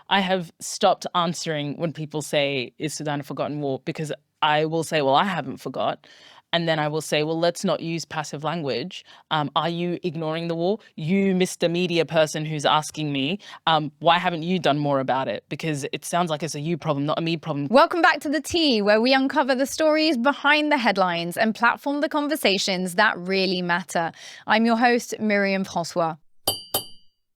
I have stopped answering when people say, is Sudan a forgotten war? Because I will say, well, I haven't forgot. And then I will say, well, let's not use passive language. Are you ignoring the war? You, Mr. Media person who's asking me, why haven't you done more about it? Because it sounds like it's a you problem, not a me problem. Welcome back to The Tea, where we uncover the stories behind the headlines and platform the conversations that really matter. I'm your host, Myriam François.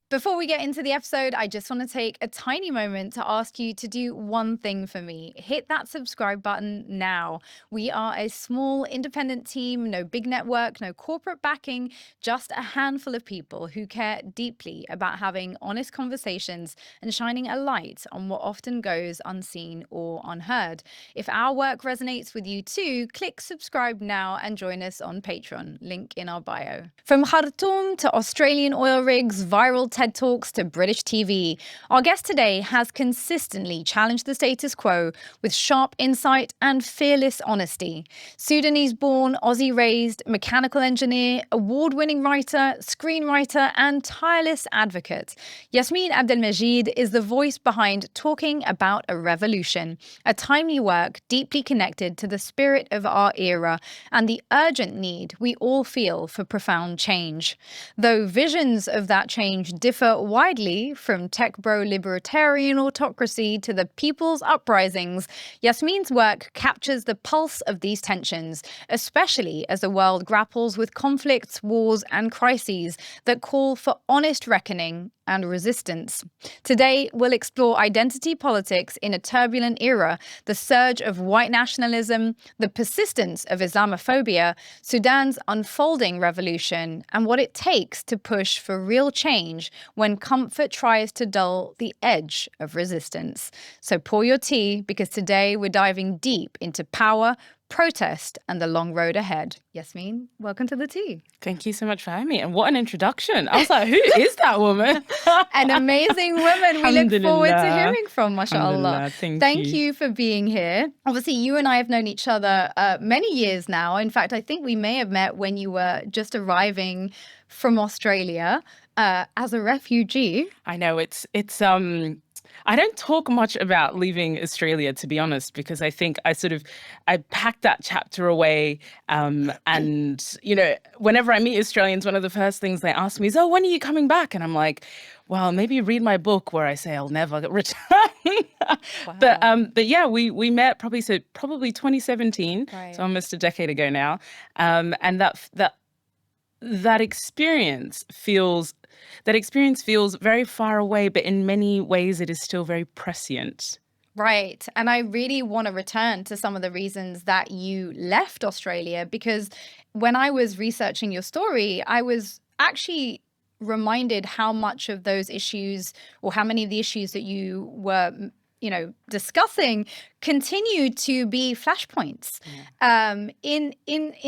Before we get into the episode, I just want to take a tiny moment to ask you to do one thing for me. Hit that subscribe button now. We are a small independent team, no big network, no corporate backing, just a handful of people who care deeply about having honest conversations and shining a light on what often goes unseen or unheard. If our work resonates with you too, click subscribe now and join us on Patreon, link in our bio. From Khartoum to Australian oil rigs, viral TED Talks to British TV, our guest today has consistently challenged the status quo with sharp insight and fearless honesty. Sudanese-born, Aussie-raised, mechanical engineer, award-winning writer, screenwriter, and tireless advocate, Yassmin Abdel-Magied is the voice behind Talking About a Revolution, a timely work deeply connected to the spirit of our era and the urgent need we all feel for profound change. Though visions of that change differ widely, from tech bro libertarian autocracy to the people's uprisings, Yassmin's work captures the pulse of these tensions, especially as the world grapples with conflicts, wars, and crises that call for honest reckoning and resistance. Today, we'll explore identity politics in a turbulent era, the surge of white nationalism, the persistence of Islamophobia, Sudan's unfolding revolution, and what it takes to push for real change when comfort tries to dull the edge of resistance. So pour your tea, because today we're diving deep into power, protest, and the long road ahead. Yassmin, welcome to The Tea. Thank you so much for having me. And what an introduction. I was like, who is that woman? An amazing woman we look forward to hearing from, mashallah. Thank you for being here. Obviously, you and I have known each other many years now. In fact, I think we may have met when you were just arriving from Australia as a refugee. I know I don't talk much about leaving Australia, to be honest, because I think I packed that chapter away. And, whenever I meet Australians, one of the first things they ask me is, oh, when are you coming back? And I'm like, well, maybe read my book where I say I'll never return. Wow. But yeah, we met probably 2017, right. So almost a decade ago now. And that experience feels very far away, but in many ways it is still very prescient. Right. And I really want to return to some of the reasons that you left Australia, because when I was researching your story, I was actually reminded how much of those issues, or how many of the issues that you were discussing, continue to be flashpoints in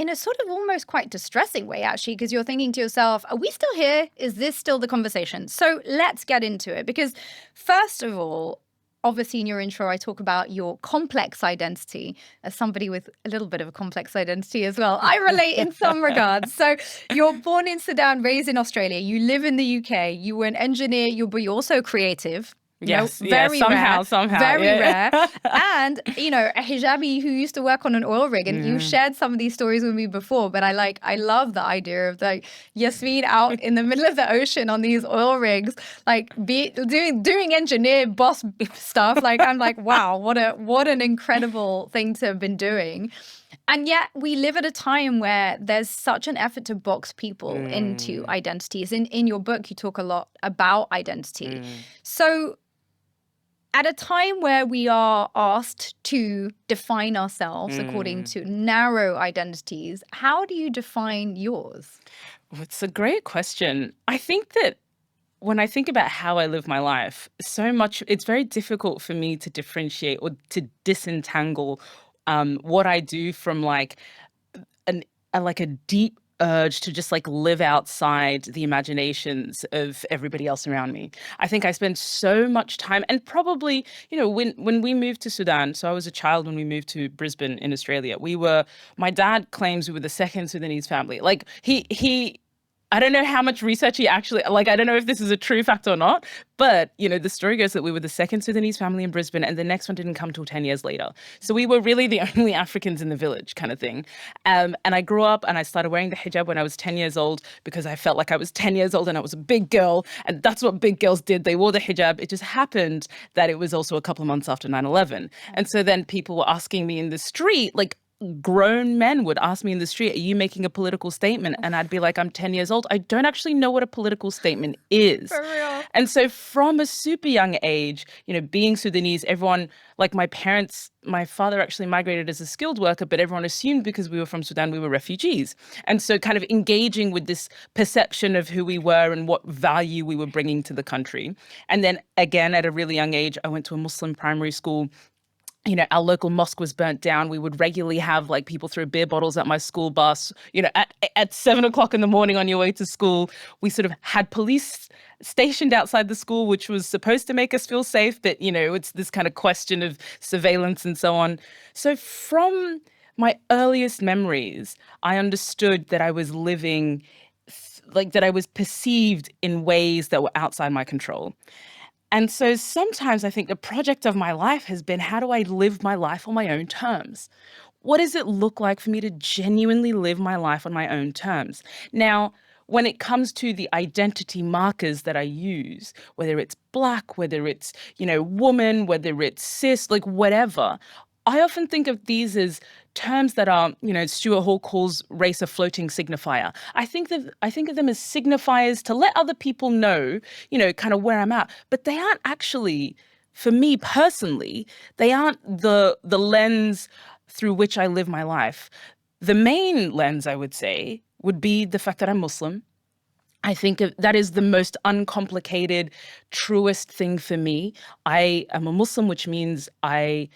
a sort of almost quite distressing way, actually, because you're thinking to yourself, are we still here? Is this still the conversation? So let's get into it, because first of all, obviously in your intro, I talk about your complex identity. As somebody with a little bit of a complex identity as well, I relate in some regards. So you're born in Sudan, raised in Australia. You live in the UK. You were an engineer, but you're also creative. Yes, very rare. Somehow. Very rare. And, a hijabi who used to work on an oil rig. And you've shared some of these stories with me before, but I love the idea of Yassmin out in the middle of the ocean on these oil rigs, doing engineer boss stuff. I'm like, wow, what an incredible thing to have been doing. And yet we live at a time where there's such an effort to box people into identities. In your book, you talk a lot about identity. So at a time where we are asked to define ourselves according to narrow identities, how do you define yours? Well, it's a great question. I think that when I think about how I live my life, it's very difficult for me to differentiate or to disentangle what I do from a deep urge to just live outside the imaginations of everybody else around me. I think I spend so much time, and probably, when we moved to Sudan, so I was a child when we moved to Brisbane in Australia, my dad claims we were the second Sudanese family. I don't know how much research he actually, like, I don't know if this is a true fact or not, but, you know, the story goes that we were the second Sudanese family in Brisbane, and the next one didn't come till 10 years later. So we were really the only Africans in the village kind of thing. And I grew up and I started wearing the hijab when I was 10 years old because I felt like I was 10 years old and I was a big girl. And that's what big girls did. They wore the hijab. It just happened that it was also a couple of months after 9/11. And so then people were asking me in the street, like, grown men would ask me in the street, are you making a political statement? And I'd be like, I'm 10 years old. I don't actually know what a political statement is. For real. And so from a super young age, you know, being Sudanese, everyone, like my parents, my father actually migrated as a skilled worker, but everyone assumed because we were from Sudan, we were refugees. And so kind of engaging with this perception of who we were and what value we were bringing to the country. And then again, at a really young age, I went to a Muslim primary school. You know, our local mosque was burnt down. We would regularly have like people throw beer bottles at my school bus. You know, at 7 o'clock in the morning on your way to school, we sort of had police stationed outside the school, which was supposed to make us feel safe. But, you know, it's this kind of question of surveillance and so on. So from my earliest memories, I understood that I was living, like that I was perceived in ways that were outside my control. And so sometimes I think the project of my life has been, how do I live my life on my own terms? What does it look like for me to genuinely live my life on my own terms? Now, when it comes to the identity markers that I use, whether it's Black, whether it's, you know, woman, whether it's cis, like whatever, I often think of these as terms that are, you know, Stuart Hall calls race a floating signifier. I think of them as signifiers to let other people know, you know, kind of where I'm at. But they aren't actually, for me personally, they aren't the lens through which I live my life. The main lens, I would say, would be the fact that I'm Muslim. I think that is the most uncomplicated, truest thing for me. I am a Muslim, which means I,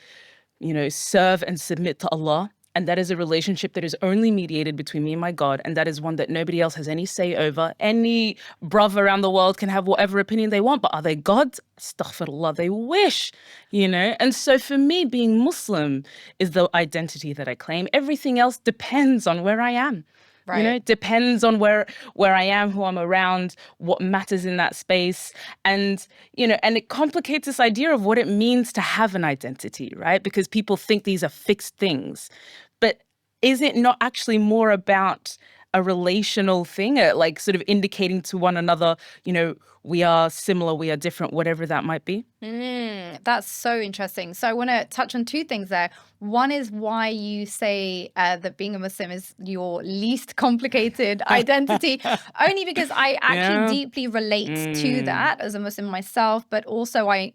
you know, serve and submit to Allah. And that is a relationship that is only mediated between me and my God. And that is one that nobody else has any say over. Any brother around the world can have whatever opinion they want, but are they gods? Astaghfirullah, they wish, you know? And so for me, being Muslim is the identity that I claim. Everything else depends on where I am. Right. You know, it depends on where I am, who I'm around, what matters in that space. And, you know, and it complicates this idea of what it means to have an identity, right? Because people think these are fixed things. But is it not actually more about a relational thing, like sort of indicating to one another, you know, we are similar, we are different, whatever that might be? That's so interesting. So I want to touch on two things there. One is why you say that being a Muslim is your least complicated identity, only because I actually deeply relate to that as a Muslim myself, but also I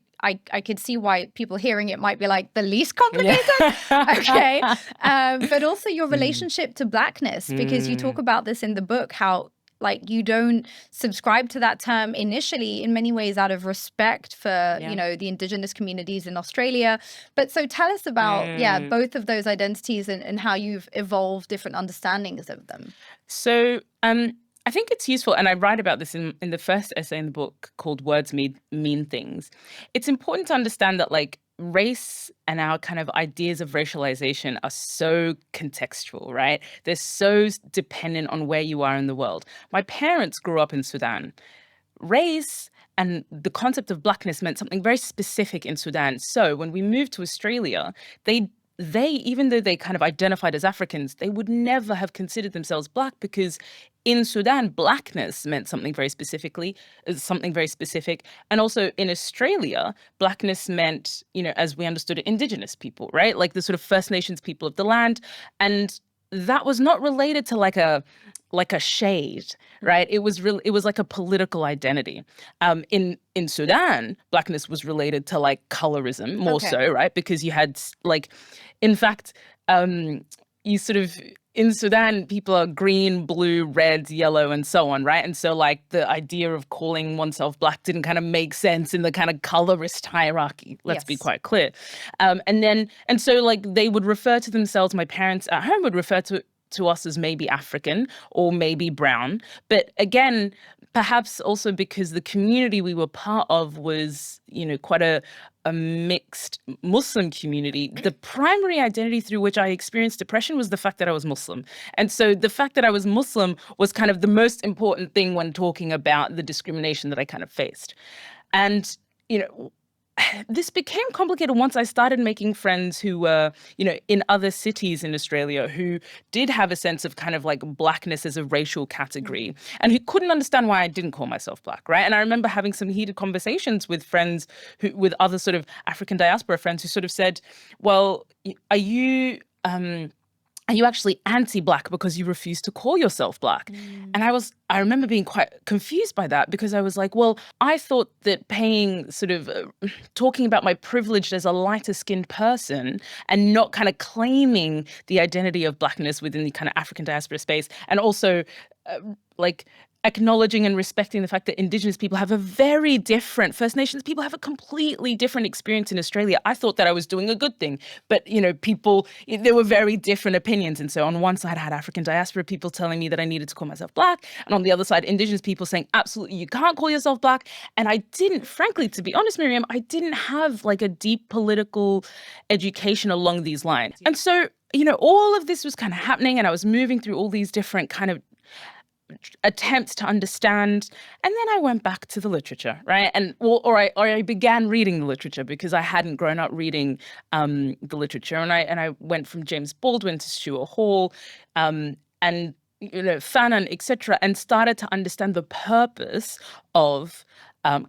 could see why people hearing it might be like the least complicated. Okay. But also your relationship to Blackness, because you talk about this in the book, how like you don't subscribe to that term initially in many ways out of respect for, you know, the indigenous communities in Australia. But so tell us about, both of those identities and how you've evolved different understandings of them. So, I think it's useful, and I write about this in the first essay in the book called Words Mean Things. It's important to understand that, like, race and our kind of ideas of racialization are so contextual, right? They're so dependent on where you are in the world. My parents grew up in Sudan. Race and the concept of Blackness meant something very specific in Sudan. So when we moved to Australia, they even though they kind of identified as Africans, they would never have considered themselves Black, because in Sudan, Blackness meant something very specific. And also in Australia, Blackness meant, you know, as we understood it, Indigenous people, right? Like the sort of First Nations people of the land. And that was not related to like a shade, right? It was like a political identity. In Sudan, Blackness was related to like colorism more so, right? Because you had like, in fact, you sort of, in Sudan, people are green, blue, red, yellow, and so on, right? And so like the idea of calling oneself Black didn't kind of make sense in the kind of colorist hierarchy. Let's be quite clear. And so like they would refer to themselves, my parents at home would refer to to us as maybe African or maybe brown. But again, perhaps also because the community we were part of was, quite a mixed Muslim community, the primary identity through which I experienced depression was the fact that I was Muslim. And so the fact that I was Muslim was kind of the most important thing when talking about the discrimination that I kind of faced. And, this became complicated once I started making friends who were, in other cities in Australia who did have a sense of kind of like blackness as a racial category and who couldn't understand why I didn't call myself black, right? And I remember having some heated conversations with friends with other sort of African diaspora friends who sort of said, well, are you actually anti-black because you refuse to call yourself black? And I remember being quite confused by that because I was like, well, I thought that talking about my privilege as a lighter skinned person and not kind of claiming the identity of blackness within the kind of African diaspora space, and also like acknowledging and respecting the fact that Indigenous people have a very different, First Nations people have a completely different experience in Australia. I thought that I was doing a good thing, but there were very different opinions. And so on one side I had African diaspora people telling me that I needed to call myself black, and on the other side, Indigenous people saying, absolutely, you can't call yourself black. And I didn't, frankly, to be honest, Myriam, I didn't have like a deep political education along these lines. And so, all of this was kind of happening, and I was moving through all these different kind of attempts to understand, and then I went back to the literature, right? And I began reading the literature because I hadn't grown up reading the literature, and I went from James Baldwin to Stuart Hall, and Fanon, etc., and started to understand the purpose of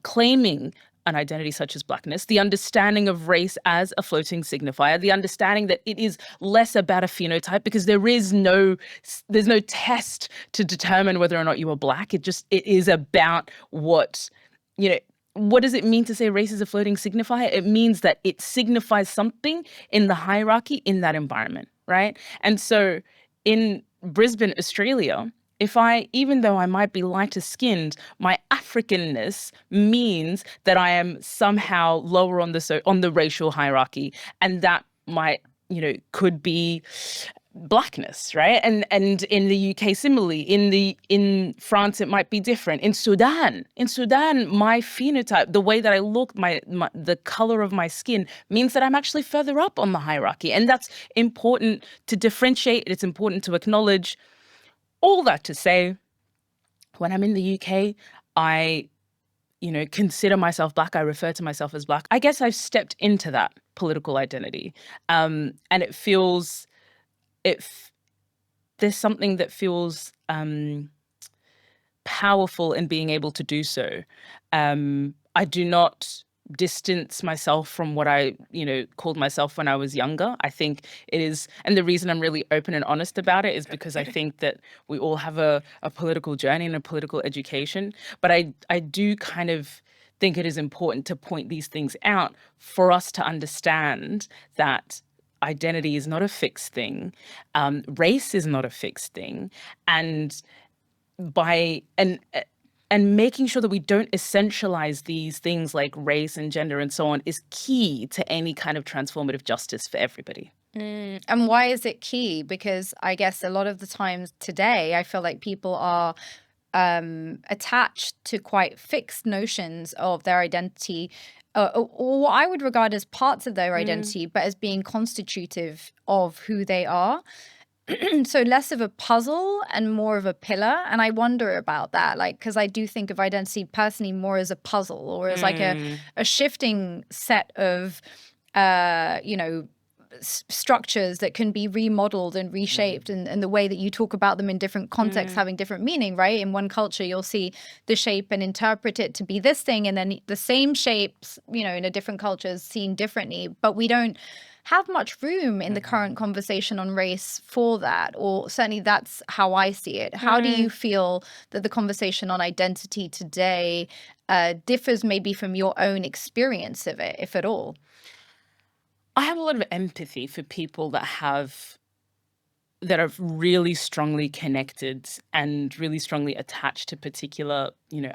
claiming an identity such as blackness, the understanding of race as a floating signifier, the understanding that it is less about a phenotype because there's no test to determine whether or not you are black. It is about what does it mean to say race is a floating signifier? It means that it signifies something in the hierarchy in that environment, right? And so in Brisbane, Australia, even though I might be lighter skinned, my Africanness means that I am somehow lower on the racial hierarchy, and that might, could be blackness, right? And in the UK, similarly, in France, it might be different. In Sudan, my phenotype, the way that I look, the color of my skin means that I'm actually further up on the hierarchy, and that's important to differentiate. It's important to acknowledge. All that to say, when I'm in the UK, I, consider myself black. I refer to myself as black. I guess I've stepped into that political identity, and it feels, there's something that feels powerful in being able to do so. I do not distance myself from what I, called myself when I was younger. I think it is, and the reason I'm really open and honest about it is because I think that we all have a political journey and a political education. But I do kind of think it is important to point these things out for us to understand that identity is not a fixed thing. Race is not a fixed thing. And and making sure that we don't essentialize these things like race and gender and so on is key to any kind of transformative justice for everybody. And why is it key? Because I guess a lot of the times today, I feel like people are attached to quite fixed notions of their identity, or what I would regard as parts of their identity, but as being constitutive of who they are. So less of a puzzle and more of a pillar. And I wonder about that, like, because I do think of identity personally more as a puzzle or as like a shifting set of, structures that can be remodeled and reshaped, and the way that you talk about them in different contexts having different meaning, right? In one culture, you'll see the shape and interpret it to be this thing, and then the same shapes, in a different culture is seen differently. But we don't have much room in the current conversation on race for that, or certainly that's how I see it. How do you feel that the conversation on identity today differs maybe from your own experience of it, if at all? I have a lot of empathy for people that have that are really strongly connected and really strongly attached to particular,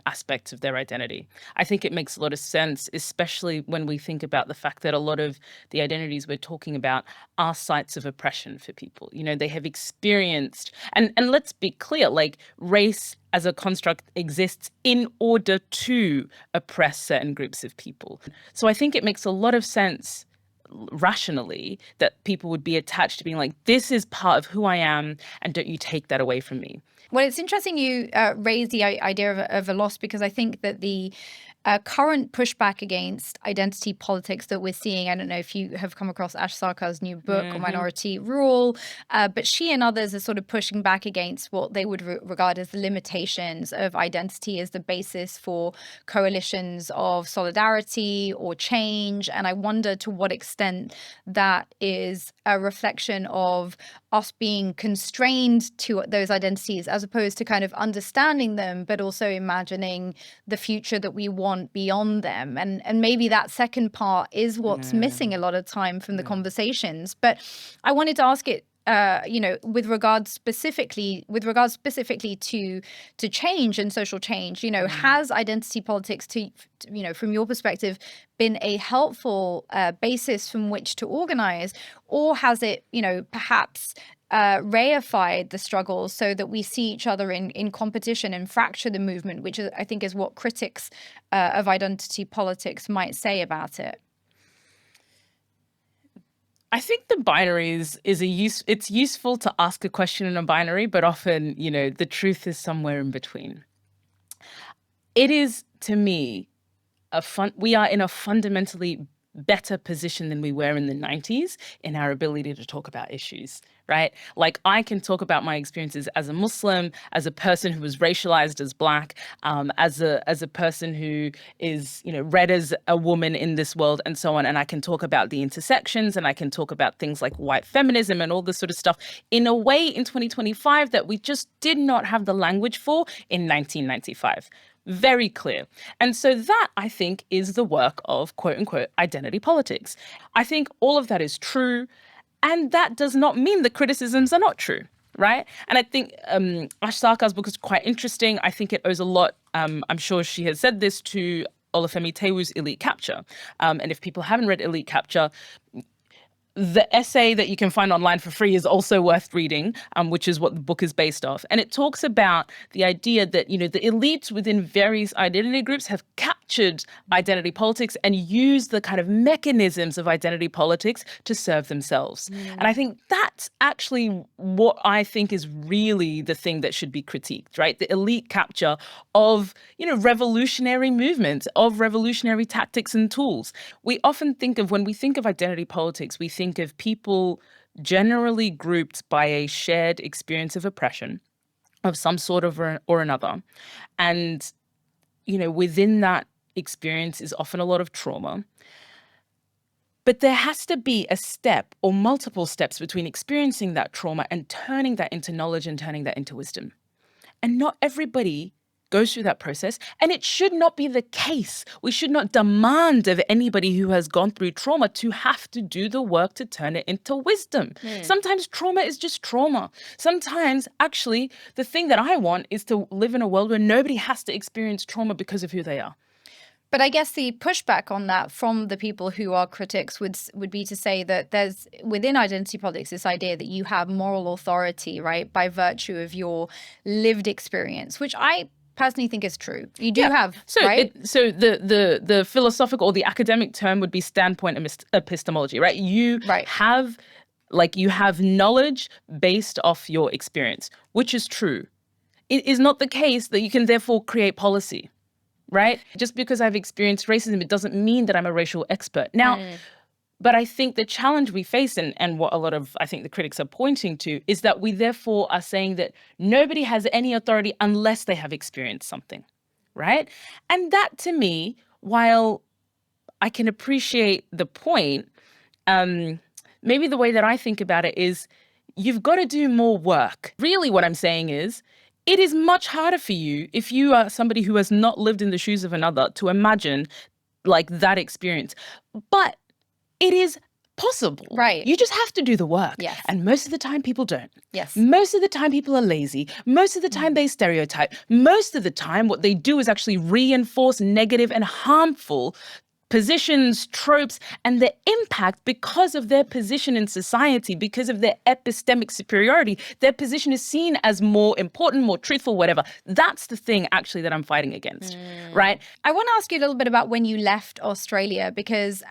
aspects of their identity. I think it makes a lot of sense, especially when we think about the fact that a lot of the identities we're talking about are sites of oppression for people. They have experienced, and let's be clear, like race as a construct exists in order to oppress certain groups of people. So I think it makes a lot of sense rationally that people would be attached to being like, this is part of who I am, and don't you take that away from me. Well, it's interesting you raise the idea of a loss, because I think that the current pushback against identity politics that we're seeing, I don't know if you have come across Ash Sarkar's new book, Minority Rule, but she and others are sort of pushing back against what they would regard as the limitations of identity as the basis for coalitions of solidarity or change. And I wonder to what extent that is a reflection of us being constrained to those identities as opposed to kind of understanding them, but also imagining the future that we want beyond them. And maybe that second part is what's missing a lot of time from the conversations. But I wanted to ask it, with regards specifically to change and social change, has identity politics, from your perspective, been a helpful basis from which to organize, or has it, perhaps reified the struggles so that we see each other in competition and fracture the movement, which I think is what critics of identity politics might say about it? I think the binary it's useful to ask a question in a binary, but often, the truth is somewhere in between. It is, to me, we are in a fundamentally better position than we were in the 90s in our ability to talk about issues, right? Like, I can talk about my experiences as a Muslim, as a person who was racialized as Black, as a person who is, read as a woman in this world, and so on. And I can talk about the intersections, and I can talk about things like white feminism and all this sort of stuff in a way in 2025 that we just did not have the language for in 1995. Very clear. And so that, I think, is the work of quote unquote identity politics. I think all of that is true. And that does not mean the criticisms are not true, right? And I think Ash Sarkar's book is quite interesting. I think it owes a lot, I'm sure she has said this, to Olufemi Tewu's Elite Capture. And if people haven't read Elite Capture, the essay that you can find online for free is also worth reading, which is what the book is based off. And it talks about the idea that, the elites within various identity groups have captured identity politics and used the kind of mechanisms of identity politics to serve themselves. And I think that's actually what I think is really the thing that should be critiqued, right? The elite capture of, revolutionary movements, of revolutionary tactics and tools. We often think of, when we think of identity politics, we think of people generally grouped by a shared experience of oppression of some sort of or another. And, within that experience is often a lot of trauma. But there has to be a step or multiple steps between experiencing that trauma and turning that into knowledge and turning that into wisdom. And not everybody goes through that process, and it should not be the case. We should not demand of anybody who has gone through trauma to have to do the work to turn it into wisdom. Sometimes trauma is just trauma. Sometimes, actually, the thing that I want is to live in a world where nobody has to experience trauma because of who they are. But I guess the pushback on that from the people who are critics would be to say that there's, within identity politics, this idea that you have moral authority, right, by virtue of your lived experience, which I personally think is true. You do have, right? So the philosophical or the academic term would be standpoint epistemology, right? You have knowledge based off your experience, which is true. It is not the case that you can therefore create policy, right? Just because I've experienced racism, it doesn't mean that I'm a racial expert. Now, but I think the challenge we face, and what a lot of, I think, the critics are pointing to, is that we therefore are saying that nobody has any authority unless they have experienced something, right? And that, to me, while I can appreciate the point, maybe the way that I think about it is you've got to do more work. Really what I'm saying is, it is much harder for you, if you are somebody who has not lived in the shoes of another, to imagine like that experience. But it is possible. Right. You just have to do the work. Yes. And most of the time people don't. Yes. Most of the time people are lazy. Most of the time they stereotype. Most of the time what they do is actually reinforce negative and harmful positions, tropes, and the impact because of their position in society, because of their epistemic superiority. Their position is seen as more important, more truthful, whatever. That's the thing actually that I'm fighting against, right? I want to ask you a little bit about when you left Australia, because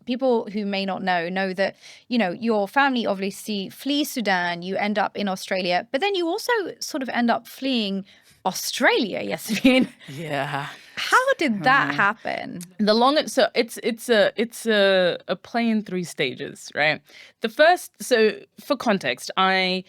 people who may not know that, you know, your family obviously flees Sudan, you end up in Australia, but then you also sort of end up fleeing Australia, Yassmin. Yeah. How did that happen? The longest, so it's a play in 3 stages, right? The first, so for context, I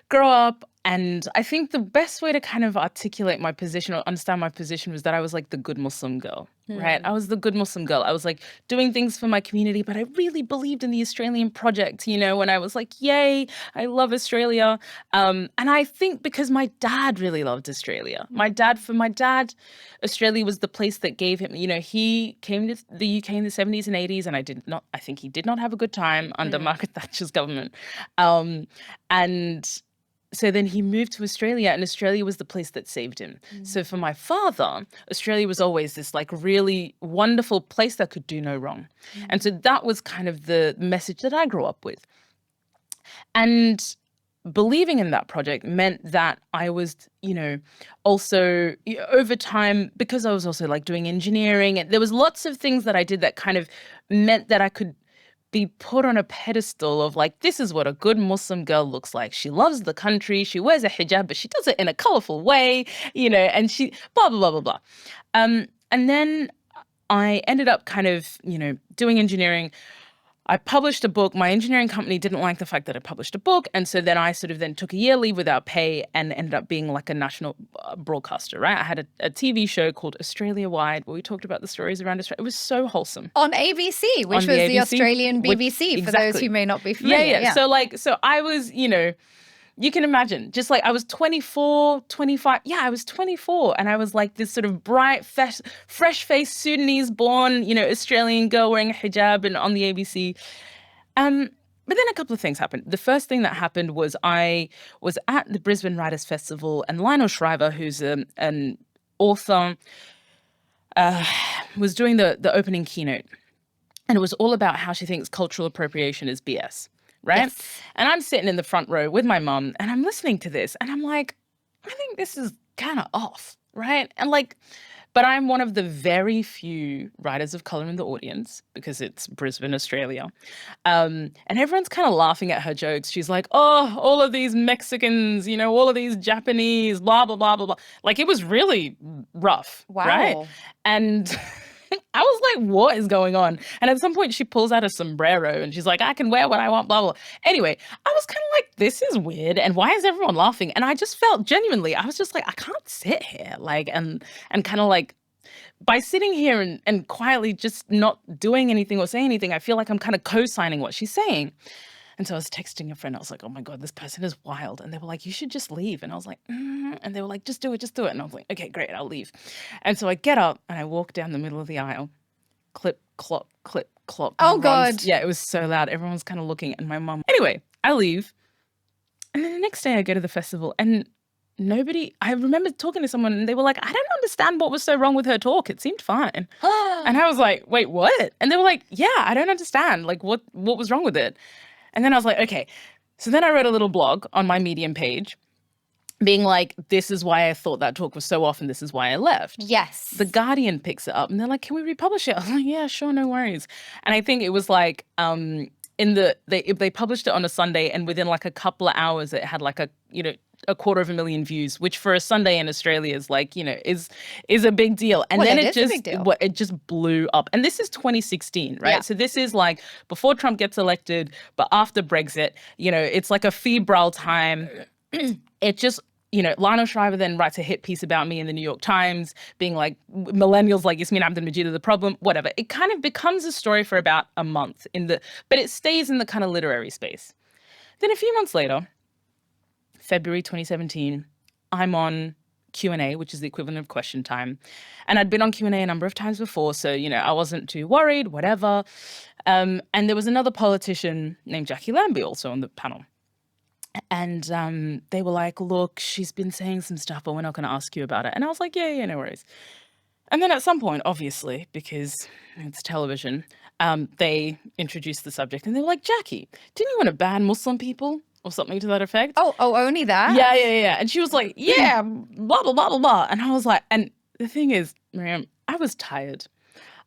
grew up, and I think the best way to kind of articulate my position or understand my position was that I was like the good Muslim girl, right? I was the good Muslim girl. I was like doing things for my community, but I really believed in the Australian project, you know, when I was like, yay, I love Australia. And I think because my dad really loved Australia. For my dad, Australia was the place that gave him, you know, he came to the UK in the 70s and 80s, and I think he did not have a good time under Margaret Thatcher's government. And so then he moved to Australia, and Australia was the place that saved him. So for my father, Australia was always this like really wonderful place that could do no wrong. And so that was kind of the message that I grew up with. And believing in that project meant that I was, you know, also over time, because I was also like doing engineering, and there was lots of things that I did that kind of meant that I could be put on a pedestal of like, this is what a good Muslim girl looks like. She loves the country. She wears a hijab, but she does it in a colorful way, you know, and she blah, blah, blah, blah, blah. And then I ended up kind of, you know, doing engineering. I published a book. My engineering company didn't like the fact that I published a book. And so then I sort of then took a year leave without pay and ended up being like a national broadcaster, right? I had a TV show called Australia Wide where we talked about the stories around Australia. It was so wholesome. On ABC, which was the ABC, Australian BBC, for those who may not be familiar. Yeah. So I was, you know, you can imagine, just like I was 24, 25. Yeah, I was 24. And I was like this sort of bright, fresh-faced, Sudanese-born, you know, Australian girl wearing a hijab and on the ABC. But then a couple of things happened. The first thing that happened was I was at the Brisbane Writers' Festival, and Lionel Shriver, who's an author, was doing the opening keynote. And it was all about how she thinks cultural appropriation is BS. Right? Yes. And I'm sitting in the front row with my mum, and I'm listening to this, and I'm like, I think this is kind of off, right? And like, but I'm one of the very few writers of color in the audience because it's Brisbane, Australia. And everyone's kind of laughing at her jokes. She's like, oh, all of these Mexicans, you know, all of these Japanese, blah, blah, blah, blah, blah. Like, it was really rough. Wow. Right? And I was like, what is going on? And at some point she pulls out a sombrero and she's like, I can wear what I want, blah, blah. Anyway, I was kind of like, this is weird. And why is everyone laughing? And I just felt genuinely, I was just like, I can't sit here. Like, and kind of like, by sitting here and quietly just not doing anything or saying anything, I feel like I'm kind of co-signing what she's saying. And so I was texting a friend. I was like, oh my God, this person is wild. And they were like, you should just leave. And I was like, And they were like, just do it. And I was like, okay, great, I'll leave. And so I get up and I walk down the middle of the aisle. Clip, clop, clip, clop. Oh God. Yeah, it was so loud. Everyone's kind of looking at my mum. Anyway, I leave. And then the next day I go to the festival, and I remember talking to someone, and they were like, I don't understand what was so wrong with her talk. It seemed fine. And I was like, wait, what? And they were like, yeah, I don't understand. Like, what was wrong with it? And then I was like, okay. So then I wrote a little blog on my Medium page being like, this is why I thought that talk was so off, and this is why I left. Yes. The Guardian picks it up and they're like, can we republish it? I was like, yeah, sure, no worries. And I think it was like, they published it on a Sunday, and within like a couple of hours it had like a 250,000 views, which for a Sunday in Australia is like, you know, is a big deal. And then it just blew up. And this is 2016, right? Yeah. So this is like before Trump gets elected, but after Brexit, you know, it's like a febrile time. It just, you know, Lionel Shriver then writes a hit piece about me in the New York Times, being like, millennials like Yassmin Abdel-Magied are the problem, whatever. It kind of becomes a story for about a month but it stays in the kind of literary space. Then a few months later, February 2017, I'm on Q&A, which is the equivalent of question time. And I'd been on Q&A a number of times before, so, I wasn't too worried, whatever. And there was another politician named Jackie Lambie also on the panel. And they were like, look, she's been saying some stuff, but we're not going to ask you about it. And I was like, yeah, no worries. And then at some point, obviously, because it's television, they introduced the subject and they were like, Jackie, didn't you want to ban Muslim people or something to that effect? Oh, only that? Yeah. And she was like, yeah, blah, blah, blah, blah, blah. And I was like, and the thing is, Myriam, I was tired.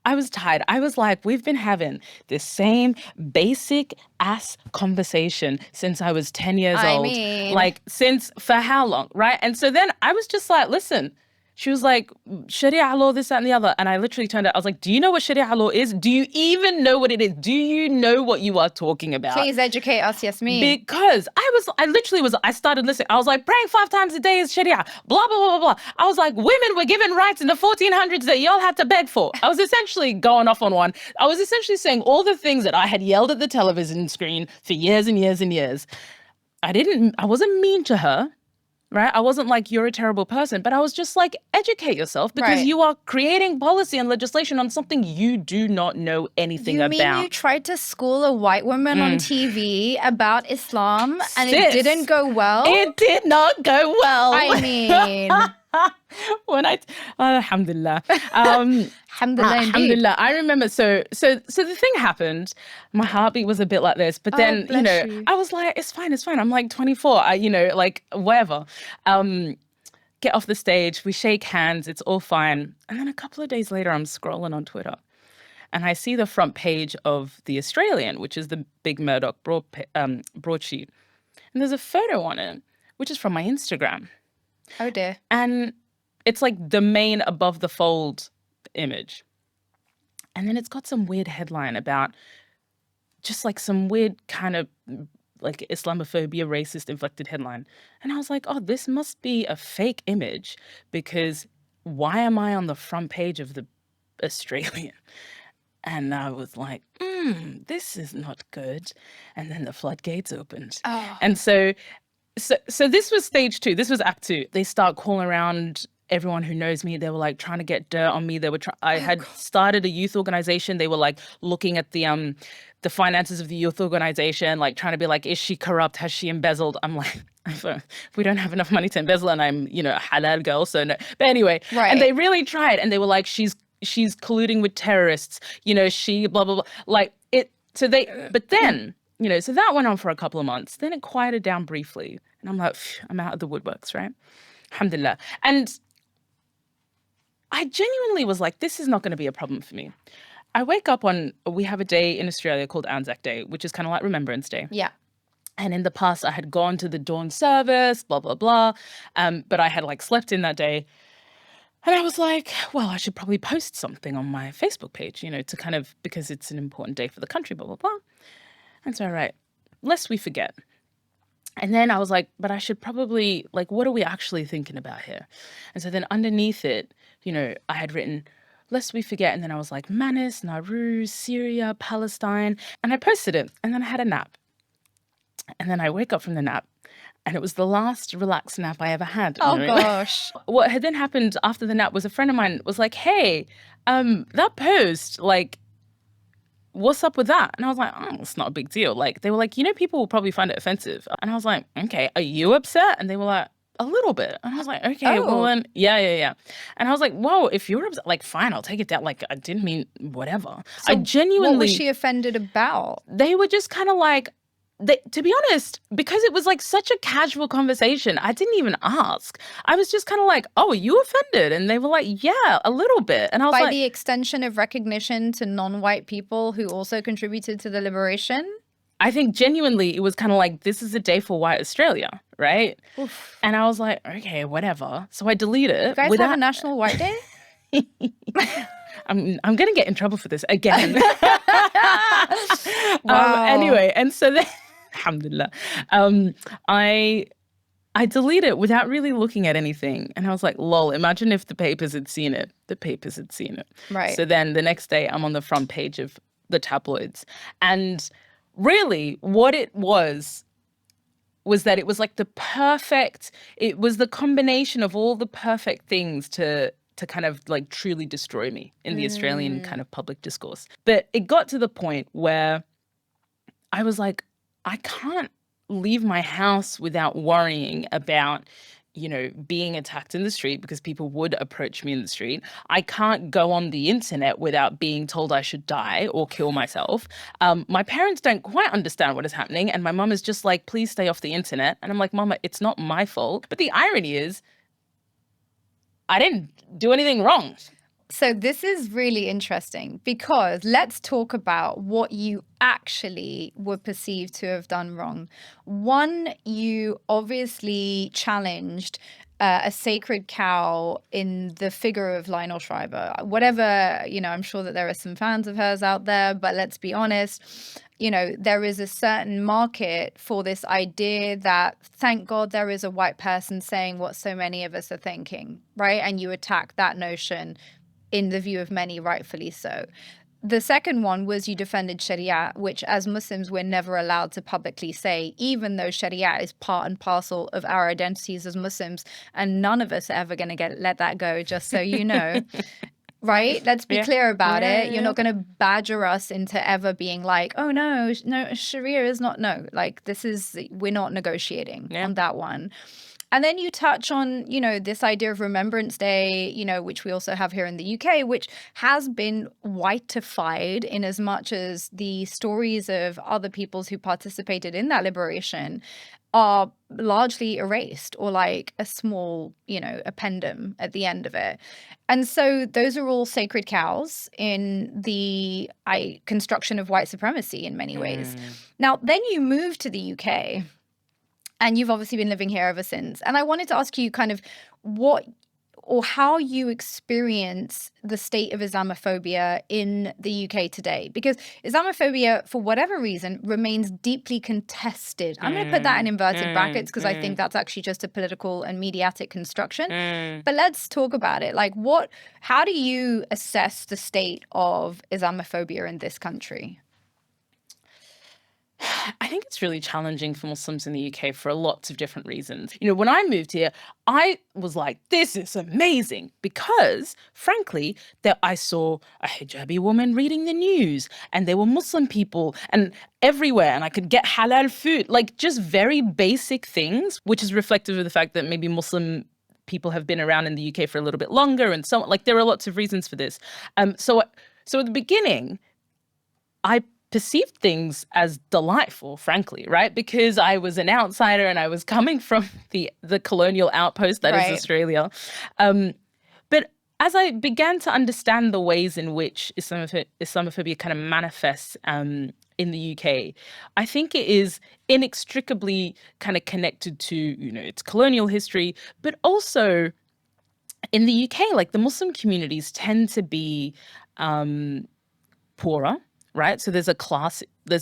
I was like, we've been having this same basic ass conversation since I was 10 years old. Like, for how long, right? And so then I was just like, listen, she was like, Sharia law, this, that, and the other. And I literally turned out, I was like, do you know what Sharia law is? Do you even know what it is? Do you know what you are talking about? Please educate us, Yassmin. Because I started listening. I was like, praying 5 times a day is Sharia, blah, blah, blah, blah. I was like, women were given rights in the 1400s that y'all had to beg for. I was essentially going off on one. I was essentially saying all the things that I had yelled at the television screen for years and years and years. I wasn't mean to her. Right? I wasn't like, you're a terrible person, but I was just like, educate yourself because you are creating policy and legislation on something you do not know anything about. You mean you tried to school a white woman on TV about Islam and it didn't go well? It did not go well. I mean... Alhamdulillah. Alhamdulillah. I remember, so the thing happened, my heartbeat was a bit like this, but then, I was like, it's fine. I'm like 24, like whatever. Get off the stage, we shake hands, it's all fine. And then a couple of days later, I'm scrolling on Twitter and I see the front page of The Australian, which is the big Murdoch broadsheet. And there's a photo on it, which is from my Instagram. Oh dear. And it's like the main above the fold image. And then it's got some weird headline about just like some weird kind of like Islamophobia, racist inflected headline. And I was like, oh, this must be a fake image because why am I on the front page of The Australian? And I was like, this is not good. And then the floodgates opened. Oh. And so this was stage 2. This was act 2. They start calling around everyone who knows me. They were like trying to get dirt on me. They were I had started a youth organization. They were like looking at the finances of the youth organization, like trying to be like, is she corrupt? Has she embezzled? I'm like, we don't have enough money to embezzle, and I'm a halal girl, so no. But anyway, and they really tried, and they were like, she's colluding with terrorists. She blah blah blah. Like it. So they. But then. So that went on for a couple of months. Then it quieted down briefly. And I'm like, I'm out of the woodworks, right? Alhamdulillah. And I genuinely was like, this is not going to be a problem for me. I wake up we have a day in Australia called Anzac Day, which is kind of like Remembrance Day. Yeah. And in the past, I had gone to the dawn service, blah, blah, blah. But I had like slept in that day. And I was like, well, I should probably post something on my Facebook page, to kind of, because it's an important day for the country, blah, blah, blah. And so, right, lest we forget. And then I was like, but I should probably, like, what are we actually thinking about here? And so then underneath it, I had written, lest we forget. And then I was like, Manis, Nauru, Syria, Palestine. And I posted it. And then I had a nap. And then I wake up from the nap. And it was the last relaxed nap I ever had. Oh, gosh. What had then happened after the nap was a friend of mine was like, hey, that post, like, what's up with that? And I was like, oh, it's not a big deal. Like, they were like, people will probably find it offensive. And I was like, okay, are you upset? And they were like, a little bit. And I was like, okay, well then, yeah. And I was like, whoa, if you're upset, like, fine, I'll take it down. Like, I didn't mean whatever. So I genuinely. What was she offended about? They were just kind of like, to be honest, because it was like such a casual conversation, I didn't even ask. I was just kind of like, oh, are you offended? And they were like, yeah, a little bit. And I was like, by the extension of recognition to non-white people who also contributed to the liberation? I think genuinely it was kind of like, this is a day for white Australia, right? Oof. And I was like, okay, whatever. So I deleted it. You guys have a National White Day? I'm going to get in trouble for this again. Wow. Anyway, and so then, alhamdulillah, I deleted it without really looking at anything. And I was like, lol, imagine if the papers had seen it. The papers had seen it. Right. So then the next day I'm on the front page of the tabloids. And really what it was was that it was like it was the combination of all the perfect things to kind of like truly destroy me in the Australian kind of public discourse. But it got to the point where I was like, I can't leave my house without worrying about, being attacked in the street, because people would approach me in the street. I can't go on the internet without being told I should die or kill myself. My parents don't quite understand what is happening. And my mum is just like, please stay off the internet. And I'm like, Mama, it's not my fault. But the irony is, I didn't do anything wrong. So this is really interesting, because let's talk about what you actually were perceived to have done wrong. One, you obviously challenged a sacred cow in the figure of Lionel Schreiber. Whatever, I'm sure that there are some fans of hers out there, but let's be honest, there is a certain market for this idea that, thank God, there is a white person saying what so many of us are thinking, right? And you attack that notion in the view of many, rightfully so. The second one was you defended Sharia, which as Muslims, we're never allowed to publicly say, even though Sharia is part and parcel of our identities as Muslims, and none of us are ever going to let that go, just so you know. Right? Let's be clear about it. You're not going to badger us into ever being like, oh, no, Sharia is not, no. Like, we're not negotiating on that one. And then you touch on, this idea of Remembrance Day, which we also have here in the UK, which has been whiteified in as much as the stories of other peoples who participated in that liberation are largely erased, or like a small, appendum at the end of it. And so those are all sacred cows in the construction of white supremacy in many ways. Now, then you move to the UK. And you've obviously been living here ever since. And I wanted to ask you kind of what or how you experience the state of Islamophobia in the UK today. Because Islamophobia, for whatever reason, remains deeply contested. I'm going to put that in inverted brackets because I think that's actually just a political and mediatic construction. But let's talk about it. Like, how do you assess the state of Islamophobia in this country? I think it's really challenging for Muslims in the UK for lots of different reasons. When I moved here, I was like, this is amazing, because, frankly, I saw a hijabi woman reading the news, and there were Muslim people and everywhere, and I could get halal food, like just very basic things, which is reflective of the fact that maybe Muslim people have been around in the UK for a little bit longer and so on. Like, there are lots of reasons for this. So at the beginning, I perceived things as delightful, frankly, right? Because I was an outsider and I was coming from the colonial outpost that is Australia. But as I began to understand the ways in which Islamophobia kind of manifests in the UK, I think it is inextricably kind of connected to, its colonial history, but also in the UK, like the Muslim communities tend to be poorer. Right. So there's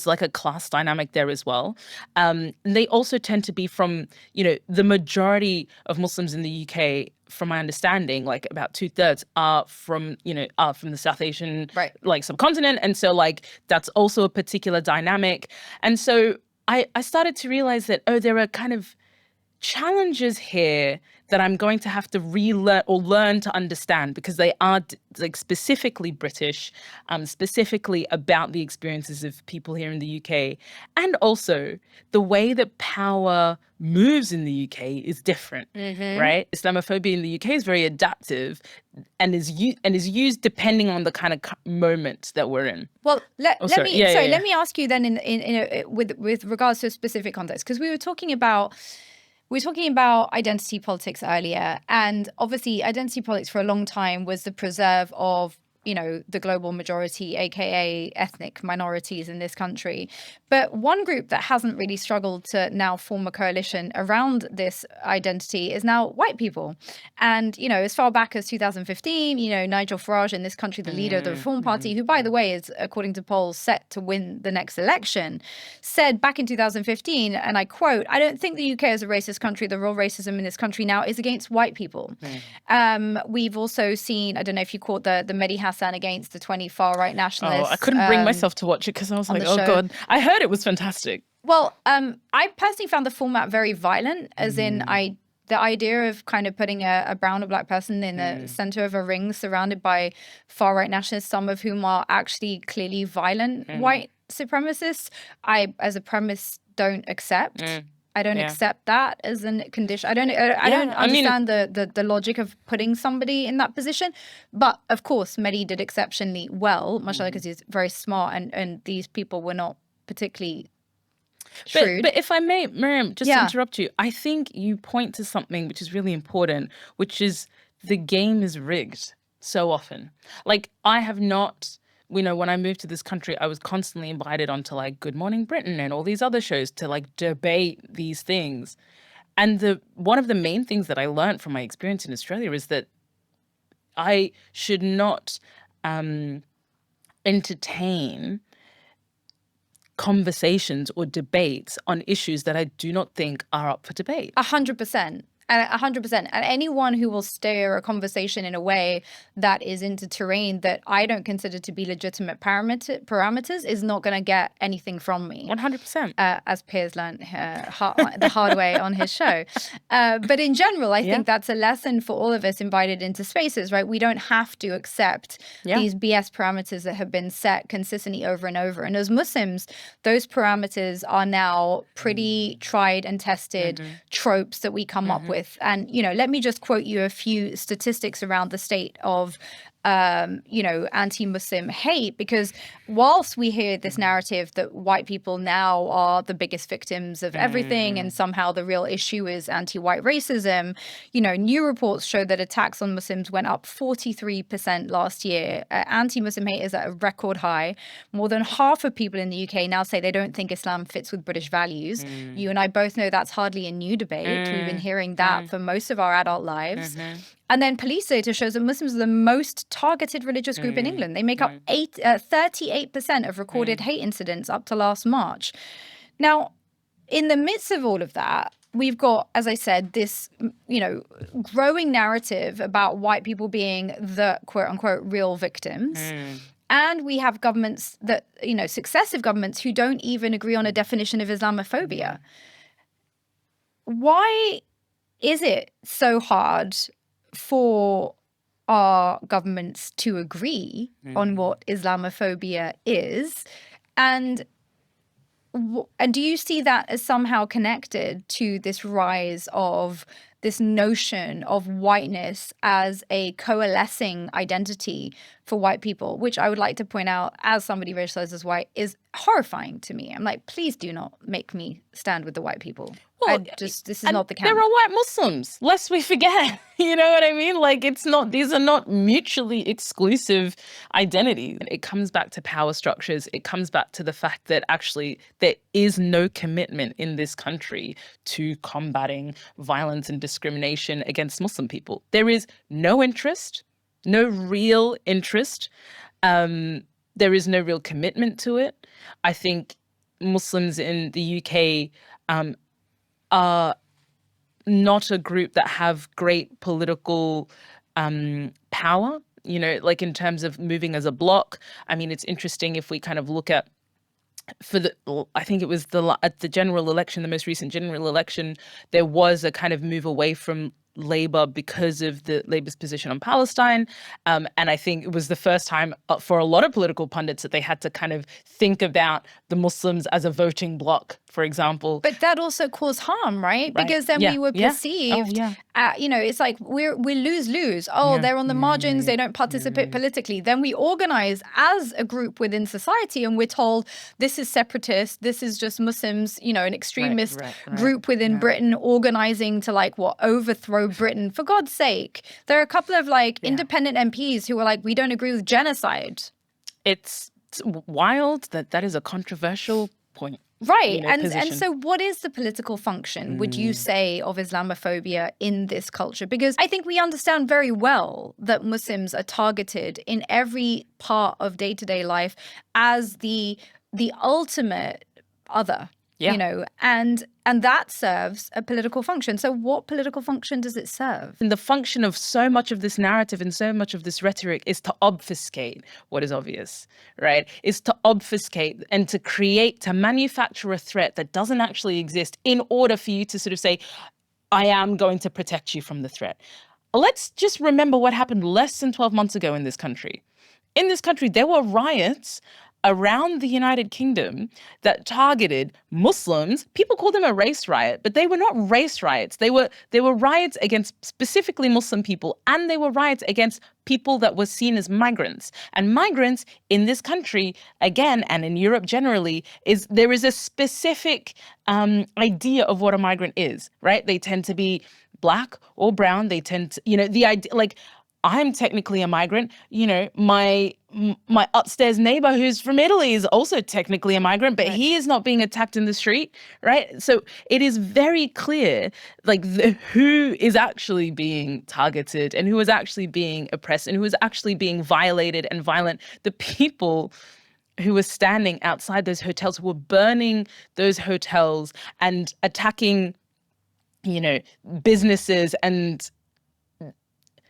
like a class dynamic there as well. And they also tend to be from, the majority of Muslims in the UK, from my understanding, like about 2/3 are from the South Asian like subcontinent. And so like that's also a particular dynamic. And so I started to realize that, there are kind of challenges here that I'm going to have to relearn or learn to understand, because they are like specifically British, specifically about the experiences of people here in the UK. And also the way that power moves in the UK is different, right? Islamophobia in the UK is very adaptive and is used depending on the kind of moment that we're in. Well, let me ask you then with regards to a specific context, because we were talking about identity politics earlier, and obviously identity politics for a long time was the preserve of the global majority, aka ethnic minorities in this country. But one group that hasn't really struggled to now form a coalition around this identity is now white people. And, as far back as 2015, Nigel Farage in this country, the leader of the Reform Party, who, by the way, is, according to polls, set to win the next election, said back in 2015, and I quote, "I don't think the UK is a racist country. The real racism in this country now is against white people." We've also seen, I don't know if you caught the Mehdi Hassan against the 20 far-right nationalists. I couldn't bring myself to watch it because I was like, oh, God. I heard it was fantastic. Well, I personally found the format very violent, as in the idea of kind of putting a brown or black person in the center of a ring surrounded by far-right nationalists, some of whom are actually clearly violent white supremacists, I, as a premise, don't accept. I don't accept that as a condition. I don't understand the logic of putting somebody in that position. But of course, Mehdi did exceptionally well, much like because he's very smart, and these people were not particularly shrewd. But if I may, Myriam, just to interrupt you, I think you point to something which is really important, which is the game is rigged so often. Like, I have not, you know, when I moved to this country, I was constantly invited onto like Good Morning Britain and all these other shows to like debate these things. And one of the main things that I learned from my experience in Australia is that I should not entertain conversations or debates on issues that I do not think are up for debate. 100%. 100%. And anyone who will steer a conversation in a way that is into terrain that I don't consider to be legitimate parameters is not going to get anything from me. 100%. As Piers learned the hard way on his show. But in general, I think that's a lesson for all of us invited into spaces, right? We don't have to accept these BS parameters that have been set consistently over and over. And as Muslims, those parameters are now pretty tried and tested tropes that we come up with. And, you know, let me just quote you a few statistics around the state of, you know, anti-Muslim hate, because whilst we hear this narrative that white people now are the biggest victims of everything and somehow the real issue is anti-white racism, you know, new reports show that attacks on Muslims went up 43% last year. Anti-Muslim hate is at a record high. More than half of people in the UK now say they don't think Islam fits with British values. You and I both know that's hardly a new debate. We've been hearing that for most of our adult lives. And then police data shows that Muslims are the most targeted religious group in England. They make up 38% of recorded hate incidents up to last March. Now, in the midst of all of that, we've got, as I said, this, you know, growing narrative about white people being the quote unquote real victims. And we have governments that, you know, successive governments who don't even agree on a definition of Islamophobia. Why is it so hard for our governments to agree on what Islamophobia is? And do you see that as somehow connected to this rise of this notion of whiteness as a coalescing identity for white people, which I would like to point out, as somebody racialized as white, is horrifying to me. I'm like, please do not make me stand with the white people. Well, this is not the camp. There are white Muslims, lest we forget. You know what I mean? Like, these are not mutually exclusive identities. It comes back to power structures. It comes back to the fact that actually there is no commitment in this country to combating violence and discrimination against Muslim people. There is no interest, no real interest. There is no real commitment to it. I think Muslims in the UK are not a group that have great political power, you know, like in terms of moving as a bloc. I mean, it's interesting if we kind of look at, I think it was at the general election, the most recent general election, there was a kind of move away from Labour because of Labour's position on Palestine. And I think it was the first time for a lot of political pundits that they had to kind of think about the Muslims as a voting bloc, for example. But that also caused harm, right? Because then we were perceived, you know, it's like we lose-lose. They're on the margins, they don't participate politically. Then we organize as a group within society and we're told this is separatist, this is just Muslims, you know, an extremist group within Britain organizing to overthrow Britain. For God's sake, there are a couple of independent MPs who are like, we don't agree with genocide. It's wild that is a controversial point. Right. You know, and so what is the political function, would you say, of Islamophobia in this culture? Because I think we understand very well that Muslims are targeted in every part of day-to-day life as the ultimate other. Yeah. you know, and that serves a political function. So what political function does it serve? And the function of so much of this narrative and so much of this rhetoric is to obfuscate what is obvious, right? Is to obfuscate and to manufacture a threat that doesn't actually exist in order for you to sort of say, I am going to protect you from the threat. Let's just remember what happened less than 12 months ago in this country. In this country, there were riots around the United Kingdom that targeted Muslims. People call them a race riot, but they were not race riots. They were riots against specifically Muslim people, and they were riots against people that were seen as migrants. And migrants in this country, again, and in Europe generally, there is a specific idea of what a migrant is, right? They tend to be black or brown. They tend to, the idea, like, I'm technically a migrant. My upstairs neighbor who's from Italy is also technically a migrant, but he is not being attacked in the street, right? So it is very clear, like, who is actually being targeted and who is actually being oppressed and who is actually being violated and violent. The people who were standing outside those hotels, who were burning those hotels and attacking, businesses and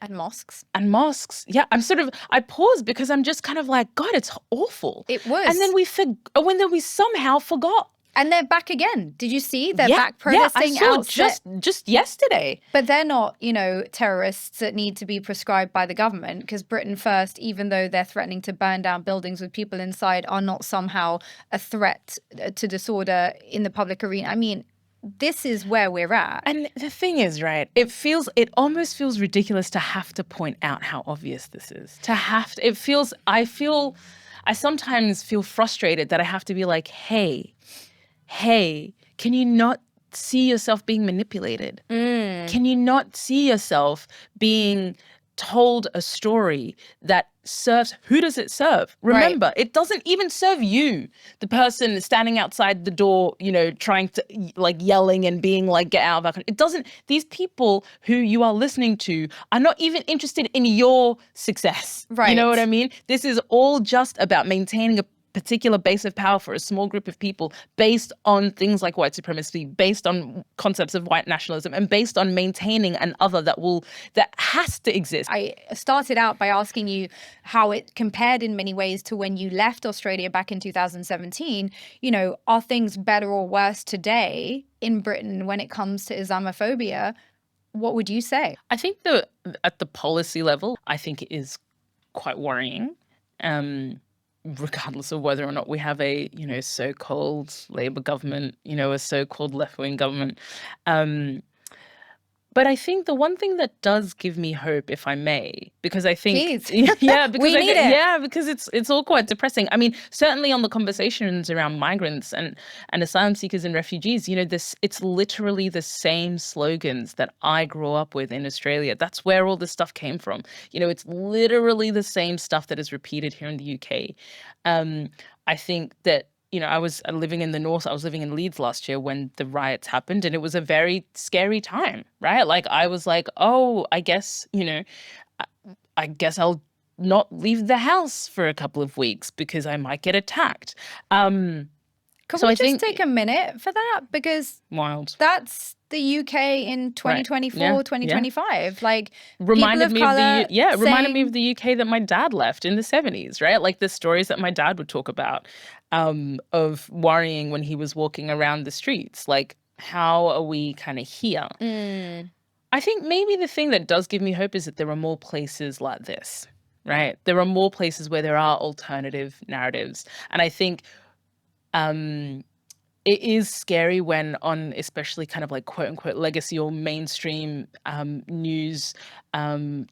mosques. And mosques. Yeah, I pause because I'm just kind of like, God, it's awful. It was. And then we somehow forgot. And they're back again. Did you see? They're back protesting outside. Just yesterday. But they're not, terrorists that need to be prescribed by the government, because Britain First, even though they're threatening to burn down buildings with people inside, are not somehow a threat to disorder in the public arena. I mean, this is where we're at. And the thing is, right, it almost feels ridiculous to have to point out how obvious this is. I sometimes feel frustrated that I have to be like, hey, can you not see yourself being manipulated? Can you not see yourself being told a story that serves, who does it serve? Remember, It doesn't even serve you, the person standing outside the door, trying to, like, yelling and being like, get out of our country. It doesn't, these people who you are listening to are not even interested in your success. Right. You know what I mean? This is all just about maintaining a particular base of power for a small group of people based on things like white supremacy, based on concepts of white nationalism, and based on maintaining an other that has to exist. I started out by asking you how it compared in many ways to when you left Australia back in 2017. Are things better or worse today in Britain when it comes to Islamophobia? What would you say? I think that at the policy level, I think it is quite worrying. Regardless of whether or not we have a, so-called Labour government, a so-called left-wing government. But I think the one thing that does give me hope, if I may, because I think, Please. yeah, because we need it. Yeah, because it's all quite depressing. I mean, certainly on the conversations around migrants and asylum seekers and refugees, it's literally the same slogans that I grew up with in Australia. That's where all this stuff came from. It's literally the same stuff that is repeated here in the UK. I think that, I was living in the north. I was living in Leeds last year when the riots happened, and it was a very scary time, right? Like, I was like, oh, I guess, I guess I'll not leave the house for a couple of weeks because I might get attacked. Can we just take a minute for that? Because wild. That's the UK in 2024, right. 2025. Yeah. Like, reminded me of the UK that my dad left in the 70s, right? Like the stories that my dad would talk about of worrying when he was walking around the streets. Like, how are we kind of here? I think maybe the thing that does give me hope is that there are more places like this, right? There are more places where there are alternative narratives. And I think it is scary when on especially kind of like quote unquote legacy or mainstream news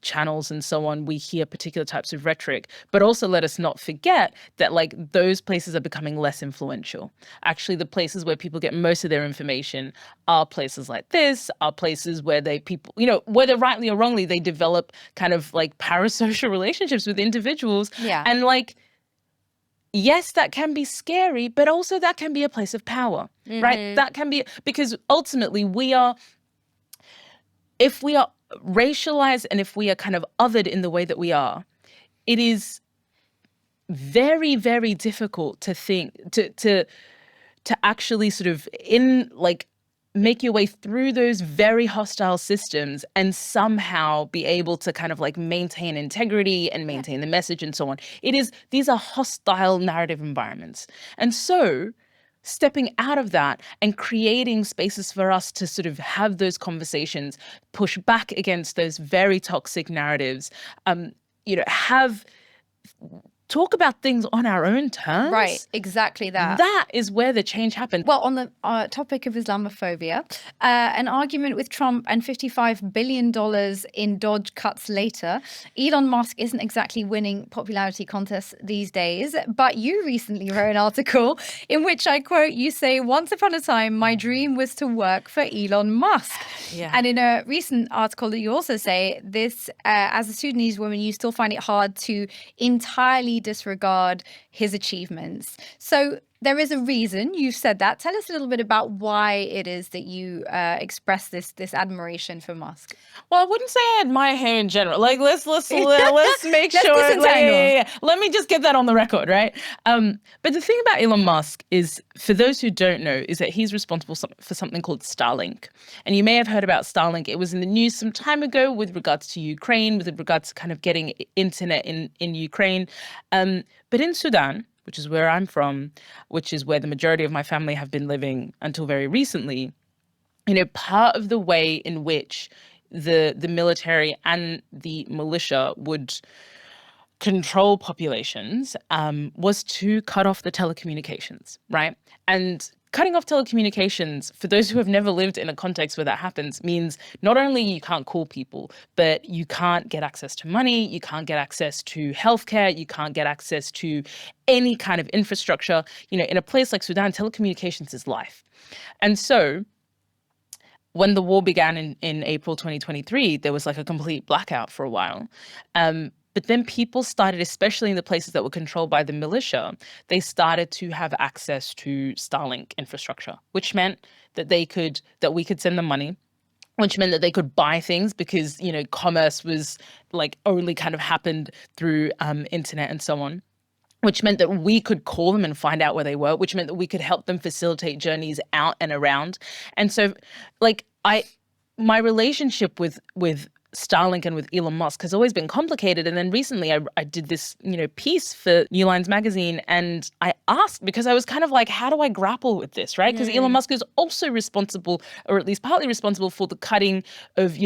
channels and so on, we hear particular types of rhetoric, but also let us not forget that like those places are becoming less influential. Actually, the places where people get most of their information are places like this, are places where whether rightly or wrongly, they develop kind of like parasocial relationships with individuals. Yeah. And like, yes, that can be scary, but also that can be a place of power, right? That can be, because ultimately if we are racialized and if we are kind of othered in the way that we are, it is very, very difficult to think, to to actually sort of make your way through those very hostile systems and somehow be able to kind of like maintain integrity and maintain the message and so on. These are hostile narrative environments. And so stepping out of that and creating spaces for us to sort of have those conversations, push back against those very toxic narratives, talk about things on our own terms. Right, exactly that. That is where the change happened. Well, on the topic of Islamophobia, an argument with Trump and $55 billion in Dodge cuts later, Elon Musk isn't exactly winning popularity contests these days. But you recently wrote an article in which, I quote, you say, "Once upon a time, my dream was to work for Elon Musk." Yeah. And in a recent article that you also say, this, as a Sudanese woman, you still find it hard to entirely disregard his achievements. So there is a reason you've said that. Tell us a little bit about why it is that you express this admiration for Musk. Well, I wouldn't say I admire him in general. Like, let's make sure. Let me just get that on the record, right? But the thing about Elon Musk is, for those who don't know, is that he's responsible for something called Starlink. And you may have heard about Starlink. It was in the news some time ago with regards to Ukraine, with regards to kind of getting internet in Ukraine. But in Sudan, which is where I'm from, which is where the majority of my family have been living until very recently, part of the way in which the military and the militia would control populations was to cut off the telecommunications, right? And cutting off telecommunications, for those who have never lived in a context where that happens, means not only you can't call people, but you can't get access to money, you can't get access to healthcare, you can't get access to any kind of infrastructure. In a place like Sudan, telecommunications is life. And so when the war began in April 2023, there was like a complete blackout for a while. But then people started, especially in the places that were controlled by the militia, they started to have access to Starlink infrastructure, which meant that we could send them money, which meant that they could buy things because, commerce was like only kind of happened through internet and so on, which meant that we could call them and find out where they were, which meant that we could help them facilitate journeys out and around. And so my relationship with Starlink and with Elon Musk has always been complicated. And then recently I did this, piece for New Lines magazine, and I asked, because I was kind of like, how do I grapple with this, right? Because Elon Musk is also responsible, or at least partly responsible, for the cutting of,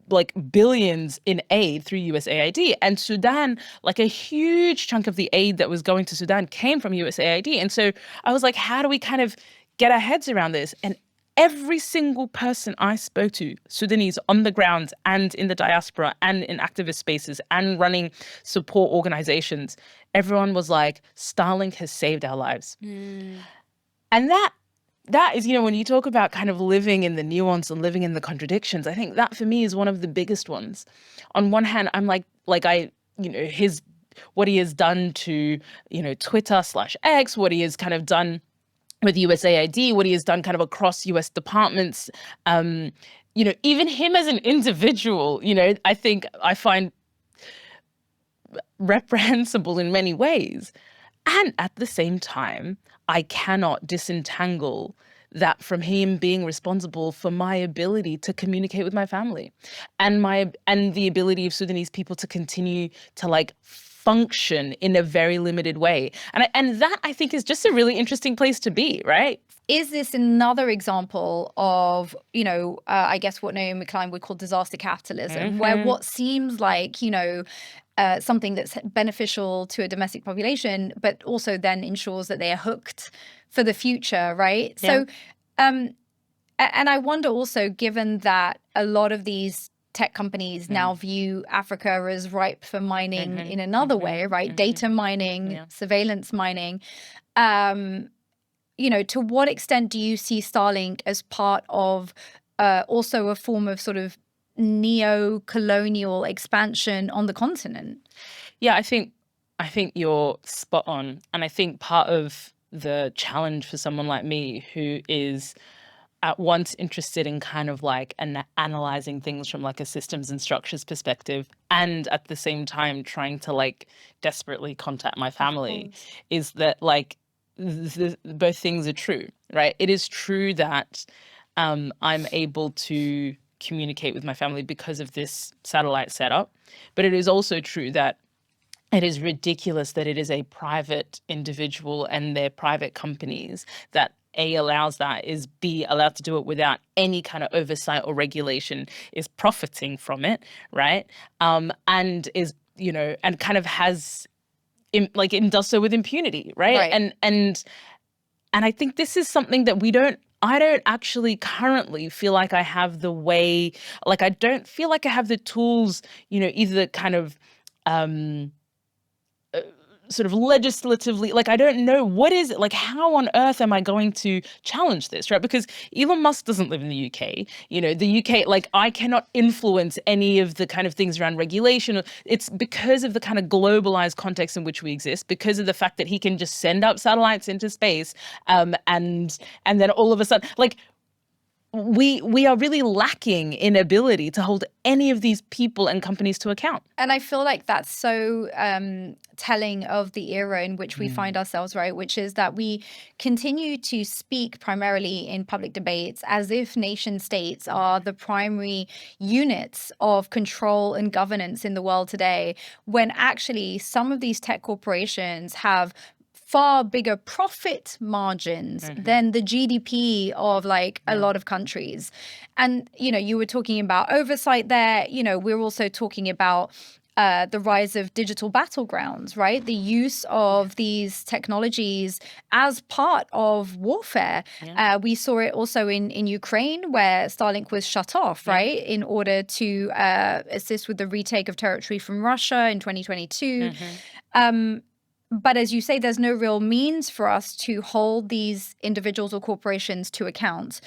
like billions in aid through USAID. And Sudan, like a huge chunk of the aid that was going to Sudan came from USAID. And so I was like, how do we kind of get our heads around this? And every single person I spoke to, Sudanese on the ground and in the diaspora and in activist spaces and running support organizations, everyone was like, Starlink has saved our lives. And that is, when you talk about kind of living in the nuance and living in the contradictions, I think that for me is one of the biggest ones. On one hand, I'm like what he has done to, Twitter/X, what he has kind of done with USAID, what he has done kind of across US departments, even him as an individual, I think I find reprehensible in many ways. And at the same time, I cannot disentangle that from him being responsible for my ability to communicate with my family and the ability of Sudanese people to continue to function in a very limited way. And that, I think, is just a really interesting place to be, right? Is this another example of, I guess what Naomi Klein would call disaster capitalism, where what seems like, something that's beneficial to a domestic population, but also then ensures that they are hooked for the future, right? Yeah. So, and I wonder also, given that a lot of these tech companies now view Africa as ripe for mining in another way, right? Data mining, surveillance mining. To what extent do you see Starlink as part of also a form of sort of neo-colonial expansion on the continent? Yeah, I think you're spot on. And I think part of the challenge for someone like me, who is at once interested in kind of analyzing things from a systems and structures perspective, and at the same time trying to desperately contact my family, is that both things are true. right? It is true that I'm able to communicate with my family because of this satellite setup, but it is also true that it is ridiculous that it is a private individual and their private companies that A, allows that, is B, allowed to do it without any kind of oversight or regulation, is profiting from it, right? And is, and kind of has, and does so with impunity, right? Right. And I think this is something that I don't actually currently feel like I have the way, like I don't feel like I have the tools, either kind of sort of legislatively, like I don't know what is it, like how on earth am I going to challenge this, right? Because Elon Musk doesn't live in the UK. The UK, like I cannot influence any of the kind of things around regulation. It's because of the kind of globalized context in which we exist, because of the fact that he can just send up satellites into space, and then all of a sudden, like we are really lacking in ability to hold any of these people and companies to account. And I feel like that's so telling of the era in which we find ourselves, right? Which is that we continue to speak primarily in public debates as if nation states are the primary units of control and governance in the world today, when actually some of these tech corporations have far bigger profit margins than the GDP of like a lot of countries. And, you were talking about oversight there. We're also talking about the rise of digital battlegrounds, right? The use of these technologies as part of warfare. We saw it also in Ukraine, where Starlink was shut off, right? In order to assist with the retake of territory from Russia in 2022. But as you say, there's no real means for us to hold these individuals or corporations to account.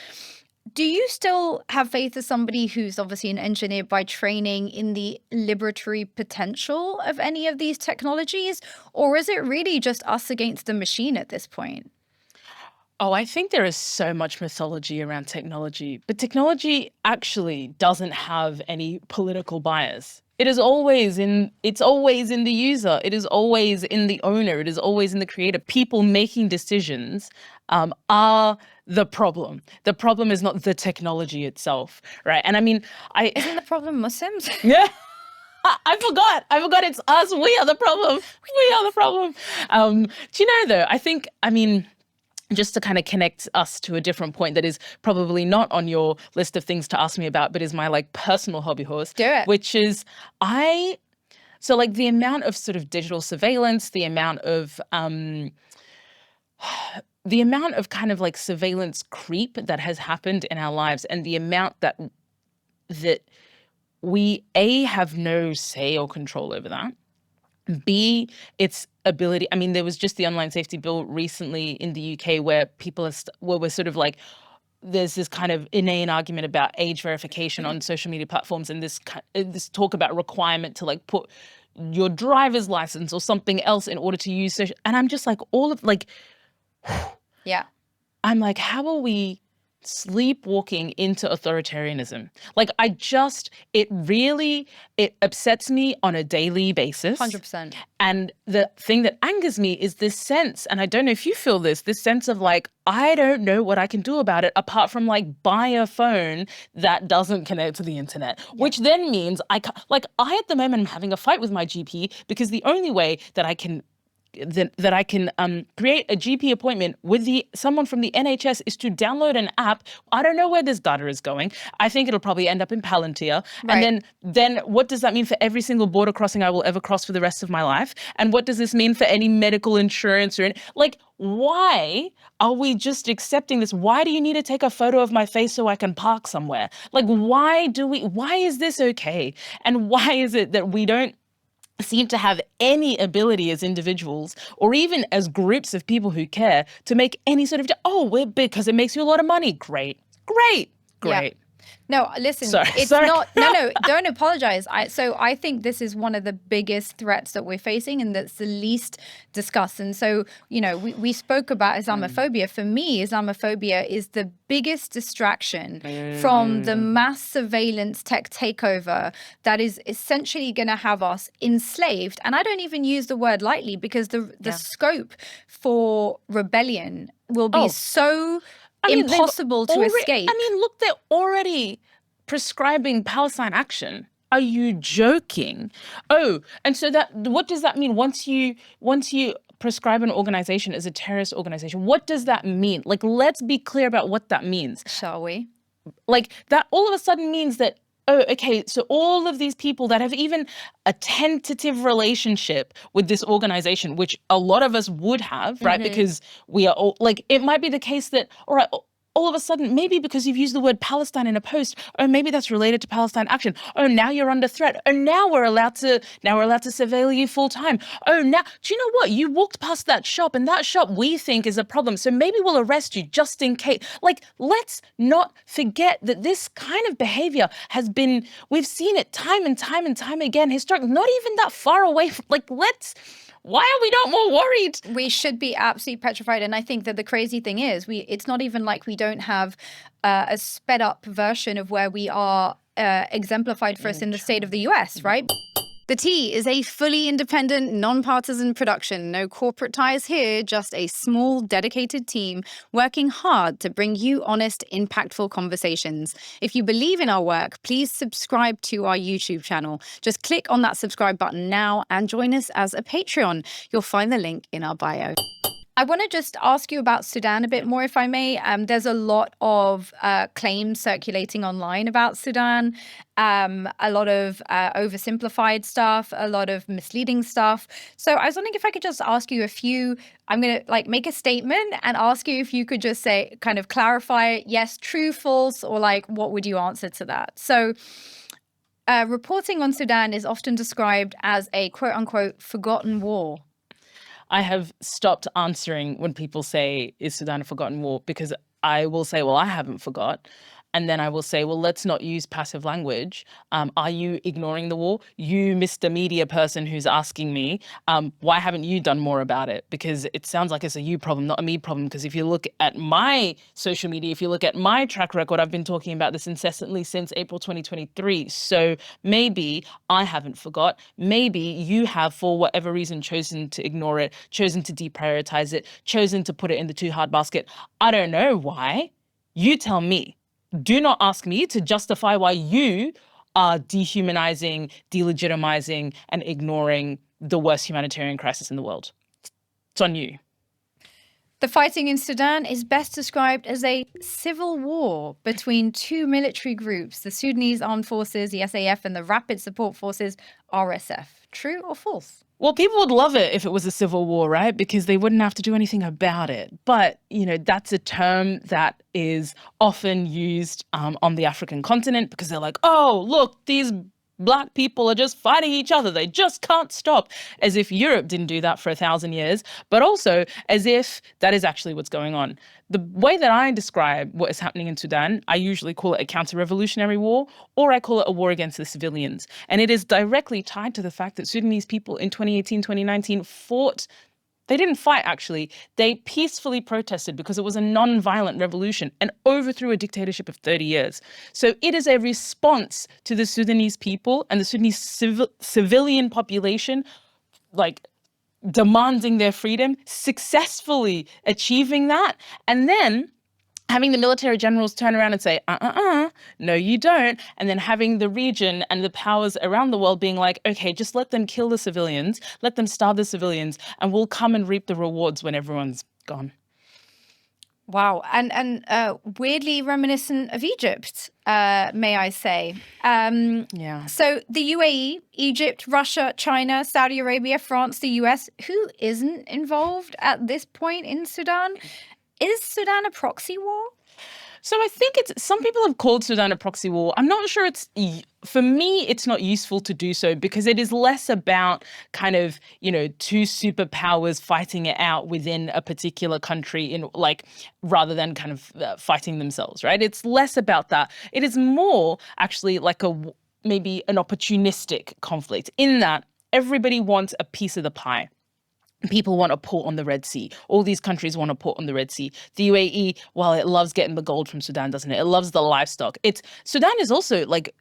Do you still have faith as somebody who's obviously an engineer by training in the liberatory potential of any of these technologies? Or is it really just us against the machine at this point? Oh, I think there is so much mythology around technology, but technology actually doesn't have any political bias. It's always in the user. It is always in the owner. It is always in the creator. People making decisions are the problem. The problem is not the technology itself, right? And I mean, Isn't the problem Muslims? yeah. I forgot. It's us. We are the problem. We are the problem. Do you know though? I mean, just to kind of connect us to a different point that is probably not on your list of things to ask me about, but is my like personal hobby horse. Do it. Which is so like the amount of sort of digital surveillance, the amount of kind of like surveillance creep that has happened in our lives, and the amount that we have no say or control over that. B, its ability. I mean, there was just the online safety bill recently in the UK where people were sort of like, there's this kind of inane argument about age verification on social media platforms, and this talk about requirement to like put your driver's license or something else in order to use social. And I'm just like, Yeah. I'm like, how are we sleepwalking into authoritarianism? Like it upsets me on a daily basis. 100%. And the thing that angers me is this sense, and I don't know if you feel this sense of like, I don't know what I can do about it apart from like buy a phone that doesn't connect to the internet, which then means I at the moment am having a fight with my GP because the only way that I can create a GP appointment with someone from the NHS is to download an app. I don't know where this data is going. I think it'll probably end up in Palantir. Right. And then what does that mean for every single border crossing I will ever cross for the rest of my life? And what does this mean for any medical insurance why are we just accepting this? Why do you need to take a photo of my face so I can park somewhere? Like, why is this okay? And why is it that we don't seem to have any ability as individuals or even as groups of people who care to make any sort of, because it makes you a lot of money. Great. Yeah. No, listen, Sorry, it's sorry. not. No, don't apologize. I think this is one of the biggest threats that we're facing, and that's the least discussed. And so, we spoke about Islamophobia. For me, Islamophobia is the biggest distraction from the mass surveillance tech takeover that is essentially going to have us enslaved. And I don't even use the word lightly, because the scope for rebellion will be so impossible to escape. I mean, look, they're already prescribing Palestine action. Are you joking? Oh, and so what does that mean? Once you prescribe an organization as a terrorist organization, what does that mean? Like, let's be clear about what that means. Shall we? Like, that all of a sudden means that, oh, okay, so all of these people that have even a tentative relationship with this organization, which a lot of us would have, right? Because we are all, like, it might be the case that, all right, all of a sudden, maybe because you've used the word Palestine in a post, or maybe that's related to Palestine action. Oh, now you're under threat. Oh, now we're allowed to surveil you full time. Oh, now, do you know what? You walked past that shop, and that shop we think is a problem. So maybe we'll arrest you just in case. Like, let's not forget that this kind of behavior we've seen it time and time and time again, historically, not even that far away from, why are we not more worried? We should be absolutely petrified. And I think that the crazy thing is, it's not even like we don't have a sped up version of where we are exemplified for us in the state of the US, right? The Tea is a fully independent, nonpartisan production. No corporate ties here, just a small, dedicated team working hard to bring you honest, impactful conversations. If you believe in our work, please subscribe to our YouTube channel. Just click on that subscribe button now and join us as a Patreon. You'll find the link in our bio. I want to just ask you about Sudan a bit more, if I may. There's a lot of claims circulating online about Sudan, a lot of oversimplified stuff, a lot of misleading stuff. So I was wondering if I could just ask you I'm going to make a statement and ask you if you could just say, kind of clarify, yes, true, false, or what would you answer to that? So reporting on Sudan is often described as a quote unquote forgotten war. I have stopped answering when people say, is Sudan a forgotten war? Because I will say, well, I haven't forgot. And then I will say, well, let's not use passive language. Are you ignoring the war? You, Mr. Media person who's asking me, why haven't you done more about it? Because it sounds like it's a you problem, not a me problem. Because if you look at my social media, if you look at my track record, I've been talking about this incessantly since April 2023. So maybe I haven't forgot. Maybe you have, for whatever reason, chosen to ignore it, chosen to deprioritize it, chosen to put it in the too hard basket. I don't know why. You tell me. Do not ask me to justify why you are dehumanizing, delegitimizing, and ignoring the worst humanitarian crisis in the world. It's on you. The fighting in Sudan is best described as a civil war between two military groups, the Sudanese Armed Forces, the SAF, and the Rapid Support Forces, RSF. True or false? Well, people would love it if it was a civil war, right? Because they wouldn't have to do anything about it. But, that's a term that is often used on the African continent because they're like, oh, look, these Black people are just fighting each other. They just can't stop. As if Europe didn't do that for 1,000 years, but also as if that is actually what's going on. The way that I describe what is happening in Sudan, I usually call it a counter-revolutionary war, or I call it a war against the civilians. And it is directly tied to the fact that Sudanese people in 2018, 2019 fought. They didn't fight, actually. They peacefully protested because it was a non-violent revolution and overthrew a dictatorship of 30 years. So it is a response to the Sudanese people and the Sudanese civilian population, demanding their freedom, successfully achieving that, and then having the military generals turn around and say, no, you don't. And then having the region and the powers around the world being like, okay, just let them kill the civilians, let them starve the civilians, and we'll come and reap the rewards when everyone's gone. Wow. And weirdly reminiscent of Egypt, may I say. Yeah. So the UAE, Egypt, Russia, China, Saudi Arabia, France, the US, who isn't involved at this point in Sudan? Is Sudan a proxy war? So I think some people have called Sudan a proxy war. I'm not sure for me, it's not useful to do so because it is less about kind of, two superpowers fighting it out within a particular country rather than kind of fighting themselves, right? It's less about that. It is more actually like maybe an opportunistic conflict in that everybody wants a piece of the pie. People want a port on the Red Sea. All these countries want a port on the Red Sea. The UAE, well, it loves getting the gold from Sudan, doesn't it? It loves the livestock. Sudan is also like,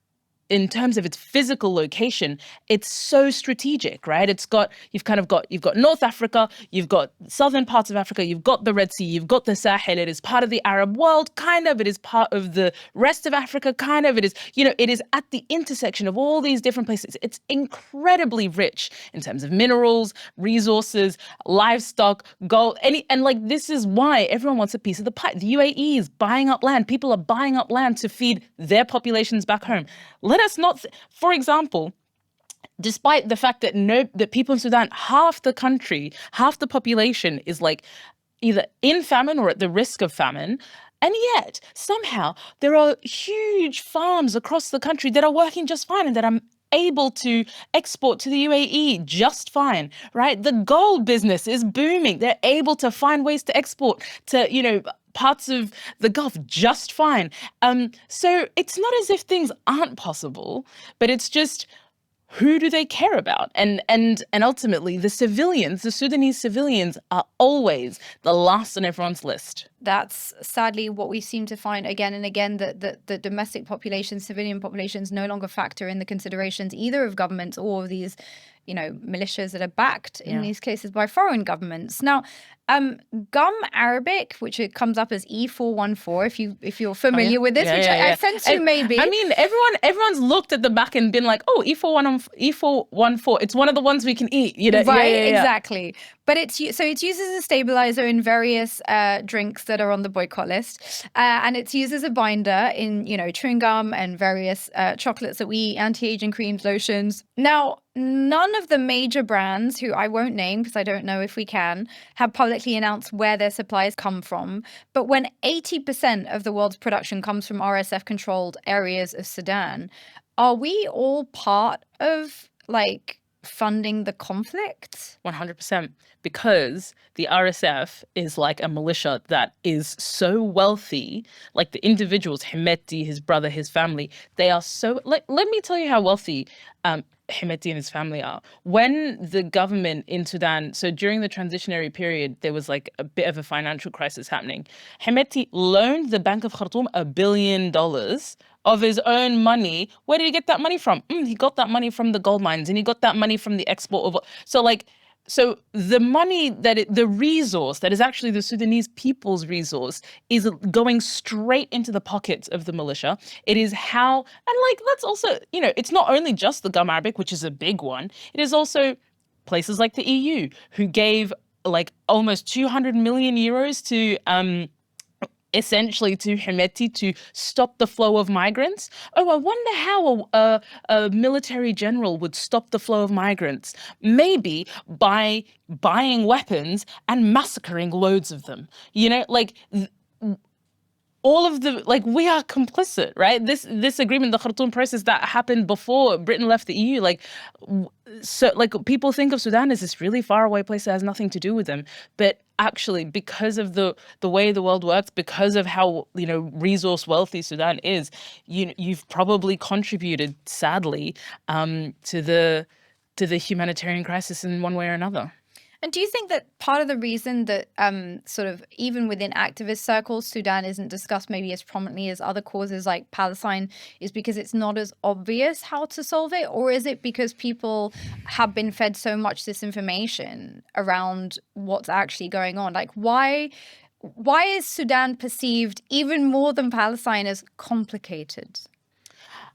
in terms of its physical location, it's so strategic, right? You've got North Africa, you've got southern parts of Africa, you've got the Red Sea, you've got the Sahel. It is part of the Arab world, kind of. It is part of the rest of Africa, kind of. It is, it is at the intersection of all these different places. It's incredibly rich in terms of minerals, resources, livestock, gold, and like this is why everyone wants a piece of the pie. The UAE is buying up land. People are buying up land to feed their populations back home. Let us not, for example, despite the fact that people in Sudan, half the country, half the population is like either in famine or at the risk of famine. And yet, somehow, there are huge farms across the country that are working just fine and that are able to export to the UAE just fine, right? The gold business is booming. They're able to find ways to export to, parts of the Gulf just fine. So it's not as if things aren't possible, but it's just, who do they care about? And ultimately, the Sudanese civilians are always the last on everyone's list. That's sadly what we seem to find again and again, that the domestic population, civilian populations no longer factor in the considerations either of governments or of these, militias that are backed in these cases by foreign governments. Now, Gum Arabic, which it comes up as E414, if you're familiar with this, I sense you may be. I mean, everyone's looked at the back and been like, oh, E414, it's one of the ones we can eat, Right, exactly. But it's used as a stabilizer in various drinks that are on the boycott list, and it's used as a binder in chewing gum and various chocolates that we eat, anti-aging creams, lotions. Now, none of the major brands, who I won't name because I don't know if we can, have publicly announced where their supplies come from. But when 80% of the world's production comes from RSF-controlled areas of Sudan, are we all part of funding the conflict? 100%, because the RSF is like a militia that is so wealthy, like the individuals, Hemeti, his brother, his family, they are so, let me tell you how wealthy Hemeti and his family are. When the government in Sudan, so during the transitionary period, there was like a bit of a financial crisis happening. Hemeti loaned the Bank of Khartoum $1 billion of his own money. Where did he get that money from? He got that money from the gold mines, and he got that money from the export of. So the money the resource that is actually the Sudanese people's resource is going straight into the pockets of the militia. It is that's also, it's not only just the Gum Arabic, which is a big one. It is also places like the EU who gave almost 200 million euros to essentially to Hemeti to stop the flow of migrants. Oh, I wonder how a military general would stop the flow of migrants. Maybe by buying weapons and massacring loads of them. All of we are complicit, right? This agreement, the Khartoum process that happened before Britain left the EU, people think of Sudan as this really far away place that has nothing to do with them. But actually, because of the way the world works, because of how, resource wealthy Sudan is, you've probably contributed, sadly, to the humanitarian crisis in one way or another. And do you think that part of the reason that sort of even within activist circles, Sudan isn't discussed maybe as prominently as other causes like Palestine is because it's not as obvious how to solve it? Or is it because people have been fed so much disinformation around what's actually going on? Why is Sudan perceived even more than Palestine as complicated?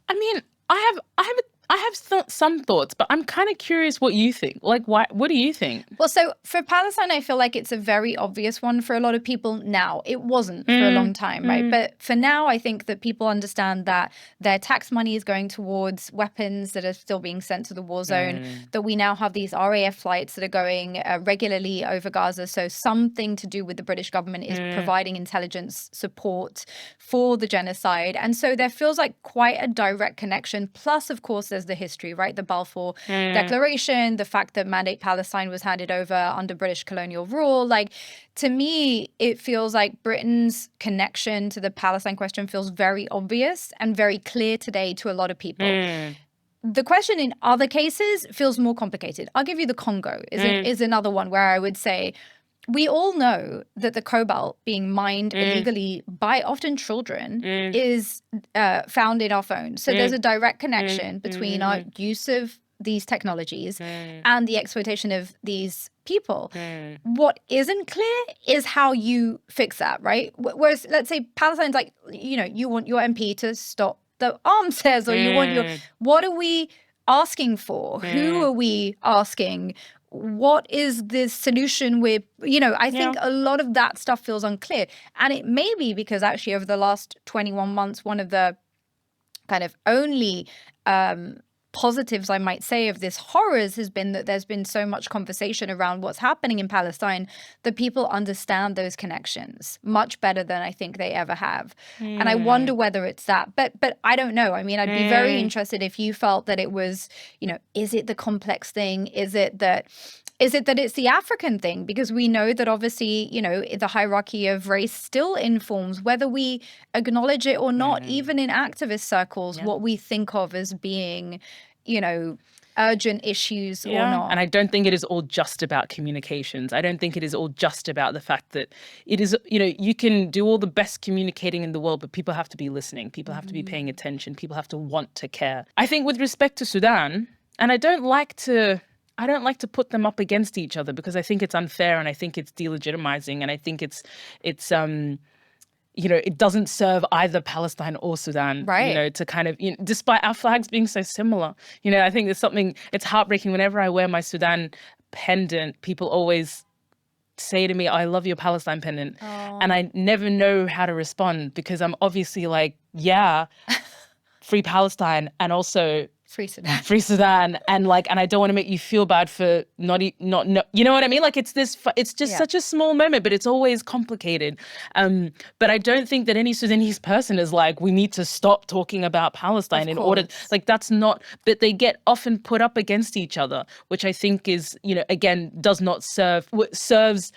I mean, I have I have some thoughts, but I'm kind of curious what you think. Like, what do you think? Well, so for Palestine, I feel like it's a very obvious one for a lot of people now. It wasn't for a long time, right? But for now, I think that people understand that their tax money is going towards weapons that are still being sent to the war zone, that we now have these RAF flights that are going regularly over Gaza. So something to do with the British government is providing intelligence support for the genocide. And so there feels like quite a direct connection. Plus, of course, there's the history, right? The Balfour Declaration, the fact that Mandate Palestine was handed over under British colonial rule. Like, to me, it feels like Britain's connection to the Palestine question feels very obvious and very clear today to a lot of people. The question in other cases feels more complicated. I'll give you the Congo is another one where I would say we all know that the cobalt being mined illegally by often children is found in our phones. So there's a direct connection between our use of these technologies and the exploitation of these people. What isn't clear is how you fix that, right? Whereas, let's say Palestine's like, you want your MP to stop the arms sales, or you want what are we asking for? Who are we asking? What is the solution with, I think a lot of that stuff feels unclear. And it may be because actually over the last 21 months, one of the kind of only positives, I might say, of this horrors has been that there's been so much conversation around what's happening in Palestine that people understand those connections much better than I think they ever have. And I wonder whether it's that. But I don't know. I mean, I'd be very interested if you felt that it was, is it the complex thing? Is it that it's the African thing? Because we know that obviously, the hierarchy of race still informs whether we acknowledge it or not, even in activist circles, what we think of as being, urgent issues or not. And I don't think it is all just about communications. I don't think it is all just about the fact that it is, you can do all the best communicating in the world, but people have to be listening. People have to be paying attention. People have to want to care. I think with respect to Sudan, and I don't like to put them up against each other because I think it's unfair and I think it's delegitimizing and I think it's it doesn't serve either Palestine or Sudan, right? To kind of, despite our flags being so similar, I think it's heartbreaking whenever I wear my Sudan pendant, people always say to me, I love your Palestine pendant. Aww. And I never know how to respond because I'm obviously like, yeah, free Palestine and also Free Sudan. Free Sudan. And I don't want to make you feel bad for not, you know what I mean? Like it's just such a small moment, but it's always complicated. But I don't think that any Sudanese person is like, we need to stop talking about Palestine in order, that's not, but they get often put up against each other, which I think is, again, does not serves,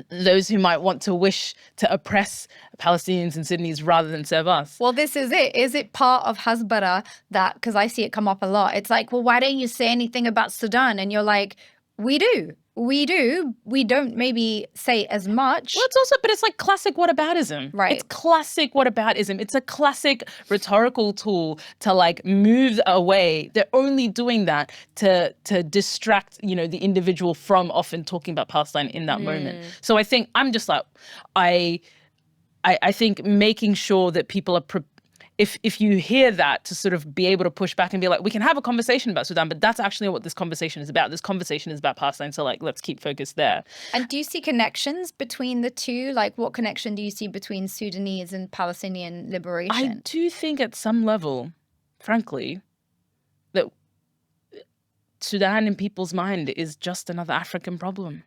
those who might want to wish to oppress Palestinians and Sudanese rather than serve us. Well, this is it. Is it part of Hasbara that, because I see it come up a lot, it's like, well, why don't you say anything about Sudan? And you're like, we do. We don't maybe say as much. Well, but it's like classic whataboutism. Right. It's classic whataboutism. It's a classic rhetorical tool to move away. They're only doing that to distract, the individual from often talking about Palestine in that moment. So I think I'm just like, I think making sure that people are if you hear that, to sort of be able to push back and be like, we can have a conversation about Sudan, but that's actually what this conversation is about. This conversation is about Palestine, so let's keep focused there. And do you see connections between the two? Like, what connection do you see between Sudanese and Palestinian liberation? I do think at some level, frankly, that Sudan in people's mind is just another African problem.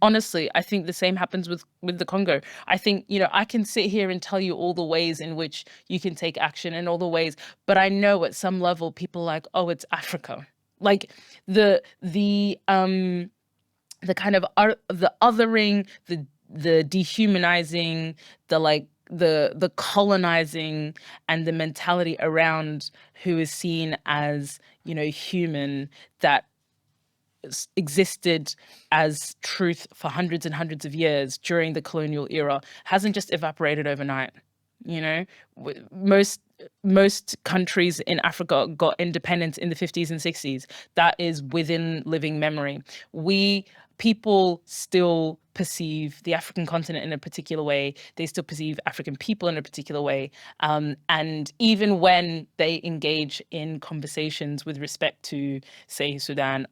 Honestly, I think the same happens with the Congo. I think, I can sit here and tell you all the ways in which you can take action and all the ways, but I know at some level people are like, oh, it's Africa. Like the kind of the othering, the dehumanizing, the colonizing and the mentality around who is seen as, human that existed as truth for hundreds and hundreds of years during the colonial era hasn't just evaporated overnight. Most countries in Africa got independence in the 50s and 60s. That is within living memory. We people still perceive the African continent in a particular way. They still perceive African people in a particular way. And even when they engage in conversations with respect to, say, Sudan,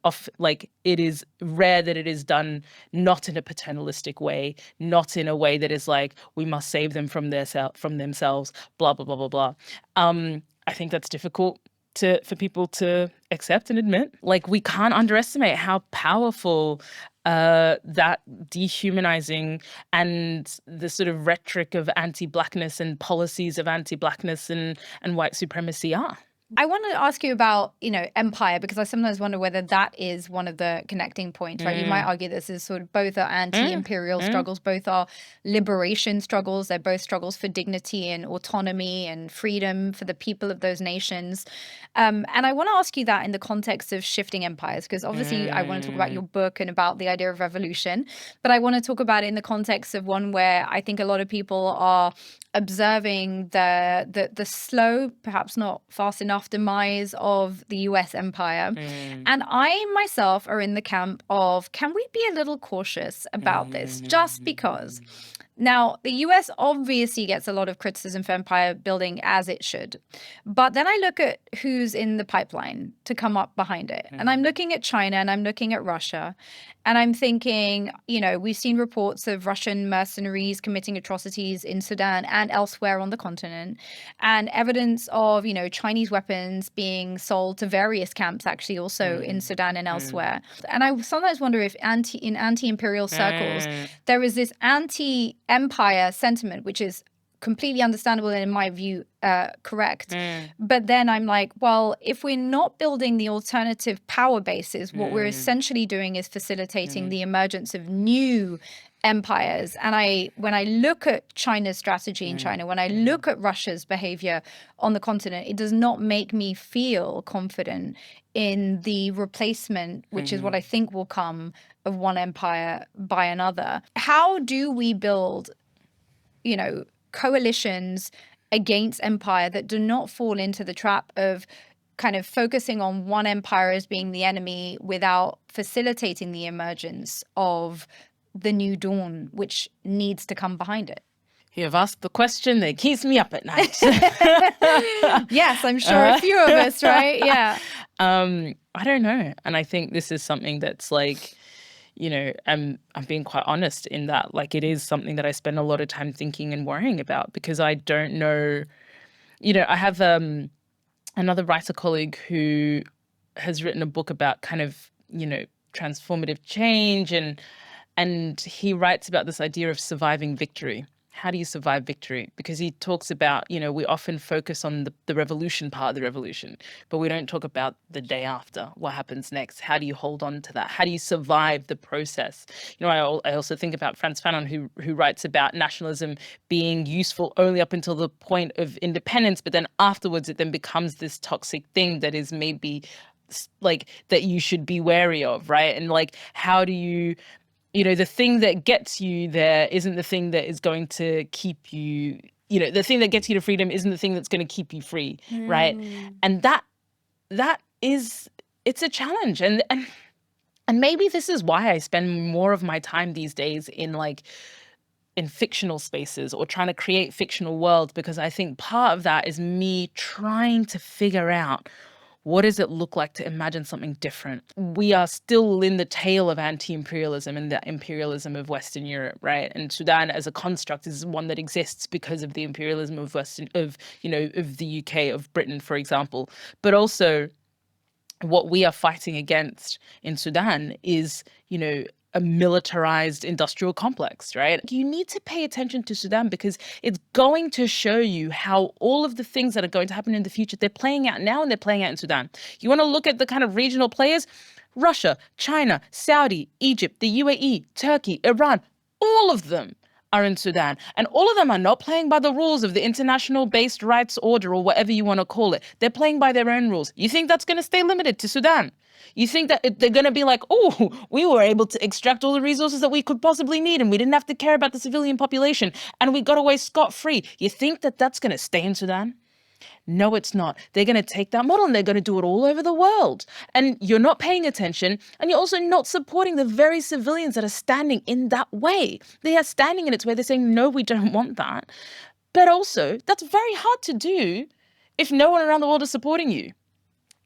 it is rare that it is done not in a paternalistic way, not in a way that is like, we must save them from themselves, blah, blah, blah, blah, blah. I think that's difficult for people to accept and admit. Like, we can't underestimate how powerful that dehumanizing and the sort of rhetoric of anti-Blackness and policies of anti-Blackness and white supremacy are. I want to ask you about, empire, because I sometimes wonder whether that is one of the connecting points, right? You might argue this is sort of both are anti-imperial struggles, both are liberation struggles. They're both struggles for dignity and autonomy and freedom for the people of those nations. And I want to ask you that in the context of shifting empires, because obviously I want to talk about your book and about the idea of revolution, but I want to talk about it in the context of one where I think a lot of people are observing the slow, perhaps not fast enough, demise of the US empire. And I myself are in the camp of, can we be a little cautious about this? Just because. Now, the US obviously gets a lot of criticism for empire building, as it should. But then I look at who's in the pipeline to come up behind it. And I'm looking at China and I'm looking at Russia. And I'm thinking, we've seen reports of Russian mercenaries committing atrocities in Sudan and elsewhere on the continent, and evidence of, Chinese weapons being sold to various camps, actually also in Sudan and elsewhere. And I sometimes wonder if in anti-imperial circles, there is this anti-empire sentiment, which is completely understandable and in my view correct. But then I'm like, well, if we're not building the alternative power bases, what we're essentially doing is facilitating the emergence of new empires. And when I look at China's strategy in China, when I look at Russia's behavior on the continent, it does not make me feel confident in the replacement, which is what I think will come of one empire by another. How do we build, coalitions against empire that do not fall into the trap of kind of focusing on one empire as being the enemy without facilitating the emergence of the new dawn, which needs to come behind it? You have asked the question that keeps me up at night. Yes, I'm sure a few of us, right? Yeah. I don't know. And I think this is something that's like, I'm being quite honest in that, like, it is something that I spend a lot of time thinking and worrying about, because I don't know, I have another writer colleague who has written a book about kind of, transformative change, and he writes about this idea of surviving victory. How do you survive victory? Because he talks about, we often focus on the revolution part of the revolution, but we don't talk about the day after. What happens next? How do you hold on to that? How do you survive the process? I also think about Frantz Fanon, who writes about nationalism being useful only up until the point of independence, but then afterwards it then becomes this toxic thing that is maybe like that you should be wary of, right? And like, how do you... the thing that gets you there isn't the thing that is going to keep you, the thing that gets you to freedom isn't the thing that's going to keep you free, right? And it's a challenge. And maybe this is why I spend more of my time these days in fictional spaces or trying to create fictional worlds, because I think part of that is me trying to figure out, what does it look like to imagine something different? We are still in the tail of anti-imperialism and the imperialism of Western Europe, right? And Sudan as a construct is one that exists because of the imperialism of of the UK, of Britain, for example. But also, what we are fighting against in Sudan is, a militarized industrial complex, right? You need to pay attention to Sudan, because it's going to show you how all of the things that are going to happen in the future, they're playing out now and they're playing out in Sudan. You want to look at the kind of regional players? Russia, China, Saudi, Egypt, the UAE, Turkey, Iran, all of them are in Sudan. And all of them are not playing by the rules of the international-based rights order or whatever you want to call it. They're playing by their own rules. You think that's going to stay limited to Sudan? You think that they're going to be like, oh, we were able to extract all the resources that we could possibly need and we didn't have to care about the civilian population and we got away scot-free. You think that that's going to stay in Sudan? No, it's not. They're going to take that model and they're going to do it all over the world. And you're not paying attention, and you're also not supporting the very civilians that are standing in that way. They are standing in its way. They're saying, no, we don't want that. But also, that's very hard to do if no one around the world is supporting you.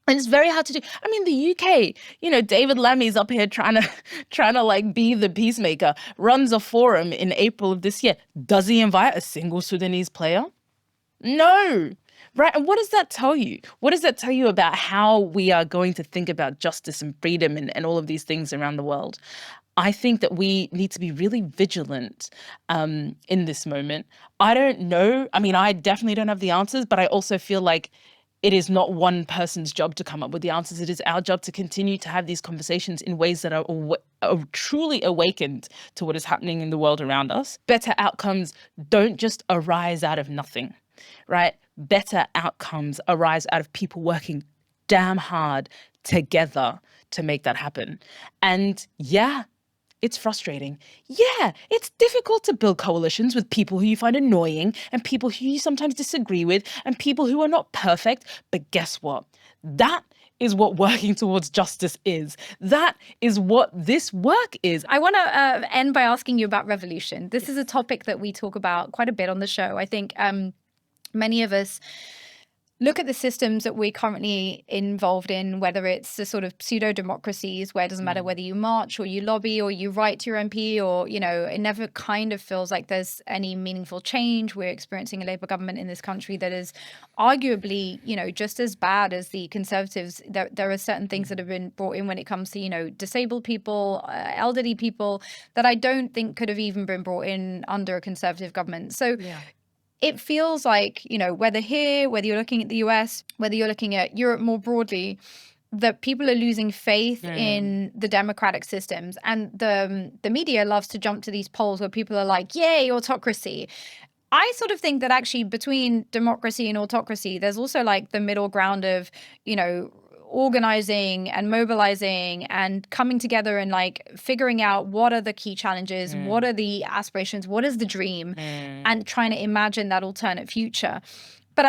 And it's very hard to do. I mean, the UK, David Lammy's up here trying to like be the peacemaker, runs a forum in April of this year. Does he invite a single Sudanese player? No. Right. And what does that tell you? What does that tell you about how we are going to think about justice and freedom and all of these things around the world? I think that we need to be really vigilant in this moment. I don't know. I mean, I definitely don't have the answers, but I also feel like it is not one person's job to come up with the answers. It is our job to continue to have these conversations in ways that are truly awakened to what is happening in the world around us. Better outcomes don't just arise out of nothing, right? Better outcomes arise out of people working damn hard together to make that happen. And yeah, it's frustrating. Yeah, it's difficult to build coalitions with people who you find annoying and people who you sometimes disagree with and people who are not perfect. But guess what? That is what working towards justice is. That is what this work is. I want to end by asking you about revolution. This is a topic that we talk about quite a bit on the show. I think many of us look at the systems that we're currently involved in, whether it's the sort of pseudo-democracies where it doesn't matter whether you march or you lobby or you write to your MP or, it never kind of feels like there's any meaningful change. We're experiencing a Labour government in this country that is arguably, just as bad as the Conservatives. There are certain things that have been brought in when it comes to, disabled people, elderly people that I don't think could have even been brought in under a Conservative government. So it feels like, whether you're looking at the US, whether you're looking at Europe more broadly, that people are losing faith in the democratic systems. And the media loves to jump to these polls where people are like, yay, autocracy. I sort of think that actually between democracy and autocracy, there's also like the middle ground of, organizing and mobilizing and coming together and like figuring out what are the key challenges, what are the aspirations, what is the dream, and trying to imagine that alternate future. But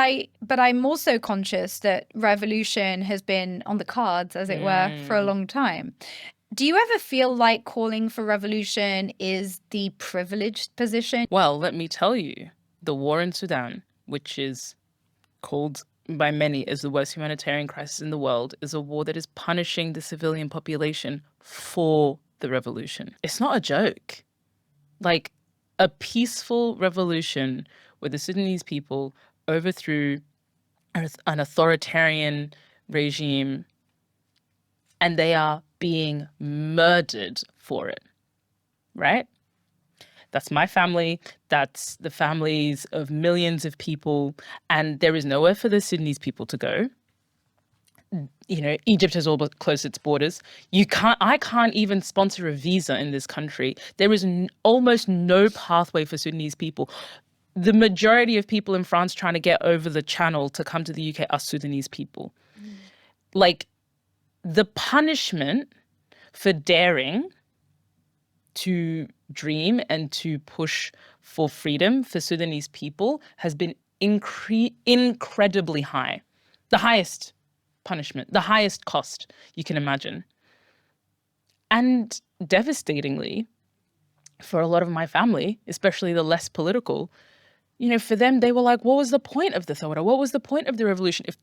I'm also conscious that revolution has been on the cards, as it were, for a long time. Do you ever feel like calling for revolution is the privileged position? Well, let me tell you, the war in Sudan, which is called by many as the worst humanitarian crisis in the world, is a war that is punishing the civilian population for the revolution. It's not a joke. Like, a peaceful revolution where the Sudanese people overthrew an authoritarian regime and they are being murdered for it, right? That's my family. That's the families of millions of people. And there is nowhere for the Sudanese people to go. Egypt has all but closed its borders. I can't even sponsor a visa in this country. There is almost no pathway for Sudanese people. The majority of people in France trying to get over the channel to come to the UK are Sudanese people. Like, the punishment for daring to dream and to push for freedom for Sudanese people has been incredibly high. The highest punishment, the highest cost you can imagine. And devastatingly, for a lot of my family, especially the less political, for them, they were like, what was the point of the Thawra? What was the point of the revolution? If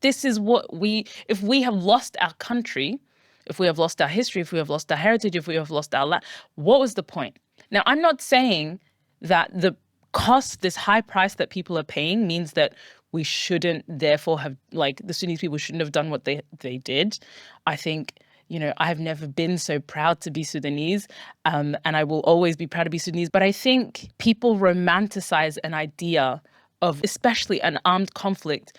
we have lost our country, if we have lost our history, if we have lost our heritage, if we have lost our land, what was the point? Now, I'm not saying that the cost, this high price that people are paying means that we shouldn't therefore have, like, the Sudanese people shouldn't have done what they did. I think, I have never been so proud to be Sudanese, and I will always be proud to be Sudanese. But I think people romanticize an idea of, especially an armed conflict,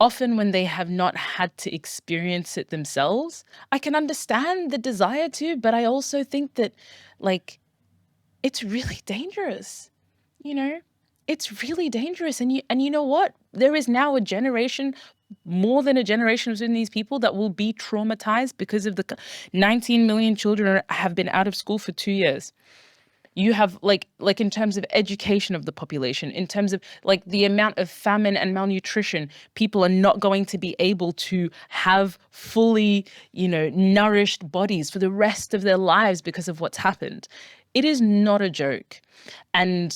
often when they have not had to experience it themselves. I can understand the desire to, but I also think that, like, it's really dangerous. It's really dangerous. And you know what? There is now a generation, more than a generation of Sudanese people that will be traumatized because of the 19 million children have been out of school for 2 years. You have like in terms of education of the population, in terms of like the amount of famine and malnutrition, people are not going to be able to have fully, nourished bodies for the rest of their lives because of what's happened. It is not a joke. And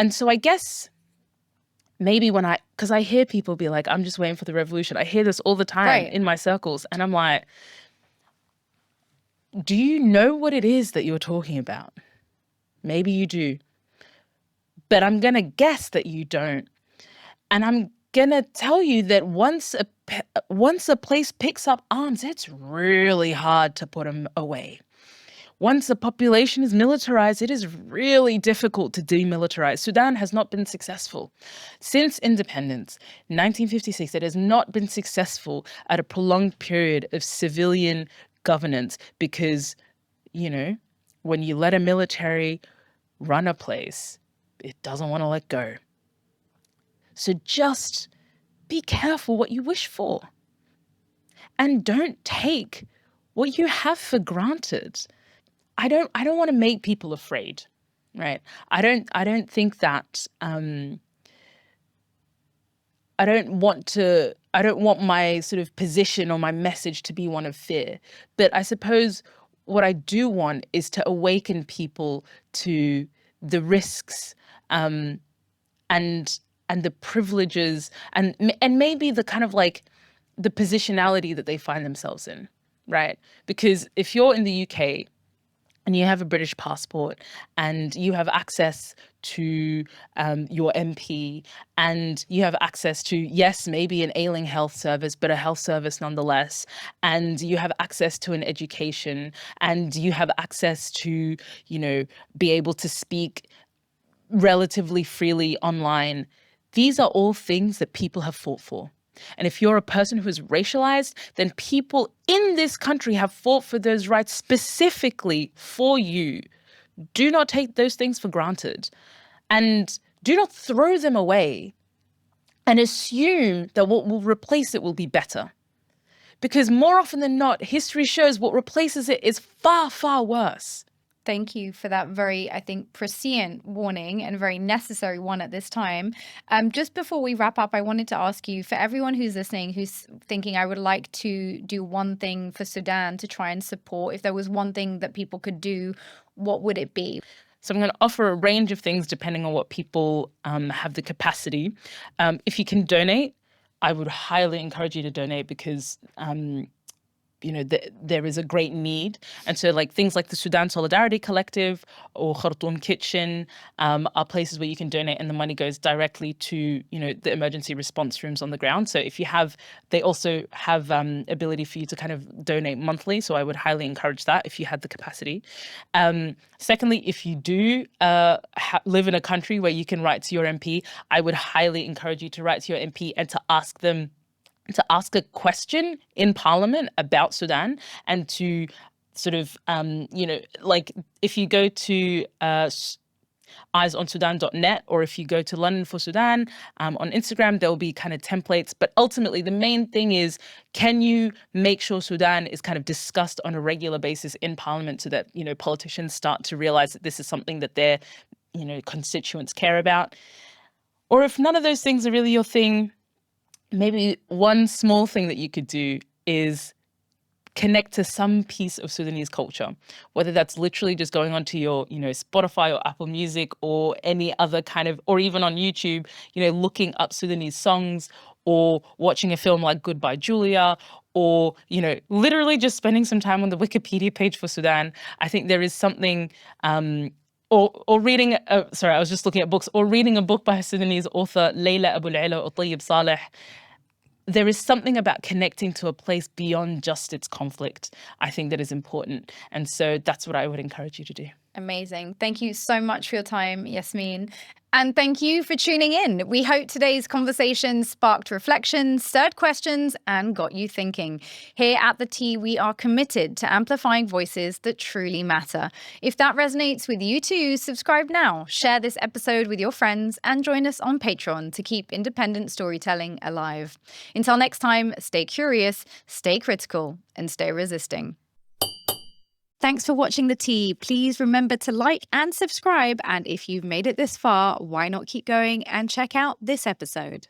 so I guess maybe because I hear people be like, I'm just waiting for the revolution. I hear this all the time Right. in my circles. And I'm like, do you know what it is that you're talking about? Maybe you do. But I'm going to guess that you don't. And I'm going to tell you that once a place picks up arms, it's really hard to put them away. Once a population is militarized, it is really difficult to demilitarize. Sudan has not been successful. Since independence, 1956, it has not been successful at a prolonged period of civilian governance because, when you let a military run a place, it doesn't want to let go. So just be careful what you wish for. And don't take what you have for granted. I don't want to make people afraid, right? I don't think that I don't want my sort of position or my message to be one of fear. But I suppose what I do want is to awaken people to the risks and the privileges and maybe the kind of like the positionality that they find themselves in, right? Because if you're in the UK and you have a British passport and you have access to your MP and you have access to, yes, maybe an ailing health service, but a health service nonetheless, and you have access to an education and you have access to, be able to speak relatively freely online, these are all things that people have fought for. And if you're a person who is racialized, then people in this country have fought for those rights specifically for you. Do not take those things for granted. And do not throw them away and assume that what will replace it will be better. Because more often than not, history shows what replaces it is far, far worse. Thank you for that very, I think, prescient warning and very necessary one at this time. Just before we wrap up, I wanted to ask you, for everyone who's listening, who's thinking, I would like to do one thing for Sudan to try and support, if there was one thing that people could do, what would it be? So I'm going to offer a range of things depending on what people have the capacity. If you can donate, I would highly encourage you to donate because there is a great need. And so like things like the Sudan Solidarity Collective or Khartoum Kitchen are places where you can donate and the money goes directly to, the emergency response rooms on the ground. So if you have, they also have ability for you to kind of donate monthly. So I would highly encourage that if you had the capacity. Secondly, if you do live in a country where you can write to your MP, I would highly encourage you to write to your MP and to ask a question in Parliament about Sudan and to sort of, like if you go to eyesonsudan.net or if you go to London for Sudan on Instagram, there'll be kind of templates. But ultimately, the main thing is, can you make sure Sudan is kind of discussed on a regular basis in Parliament so that, politicians start to realize that this is something that their, constituents care about? Or if none of those things are really your thing, maybe one small thing that you could do is connect to some piece of Sudanese culture, whether that's literally just going onto your, Spotify or Apple Music or any other kind of, or even on YouTube, looking up Sudanese songs or watching a film like Goodbye Julia or, literally just spending some time on the Wikipedia page for Sudan. I think there is something or reading, I was just looking at books, or reading a book by a Sudanese author, Layla Abu al-Ala or Tayyib Saleh. There is something about connecting to a place beyond just its conflict, I think, that is important. And so that's what I would encourage you to do. Amazing. Thank you so much for your time, Yassmin. And thank you for tuning in. We hope today's conversation sparked reflection, stirred questions, and got you thinking. Here at The Tea, we are committed to amplifying voices that truly matter. If that resonates with you too, subscribe now, share this episode with your friends, and join us on Patreon to keep independent storytelling alive. Until next time, stay curious, stay critical, and stay resisting. Thanks for watching The Tea. Please remember to like and subscribe. And if you've made it this far, why not keep going and check out this episode?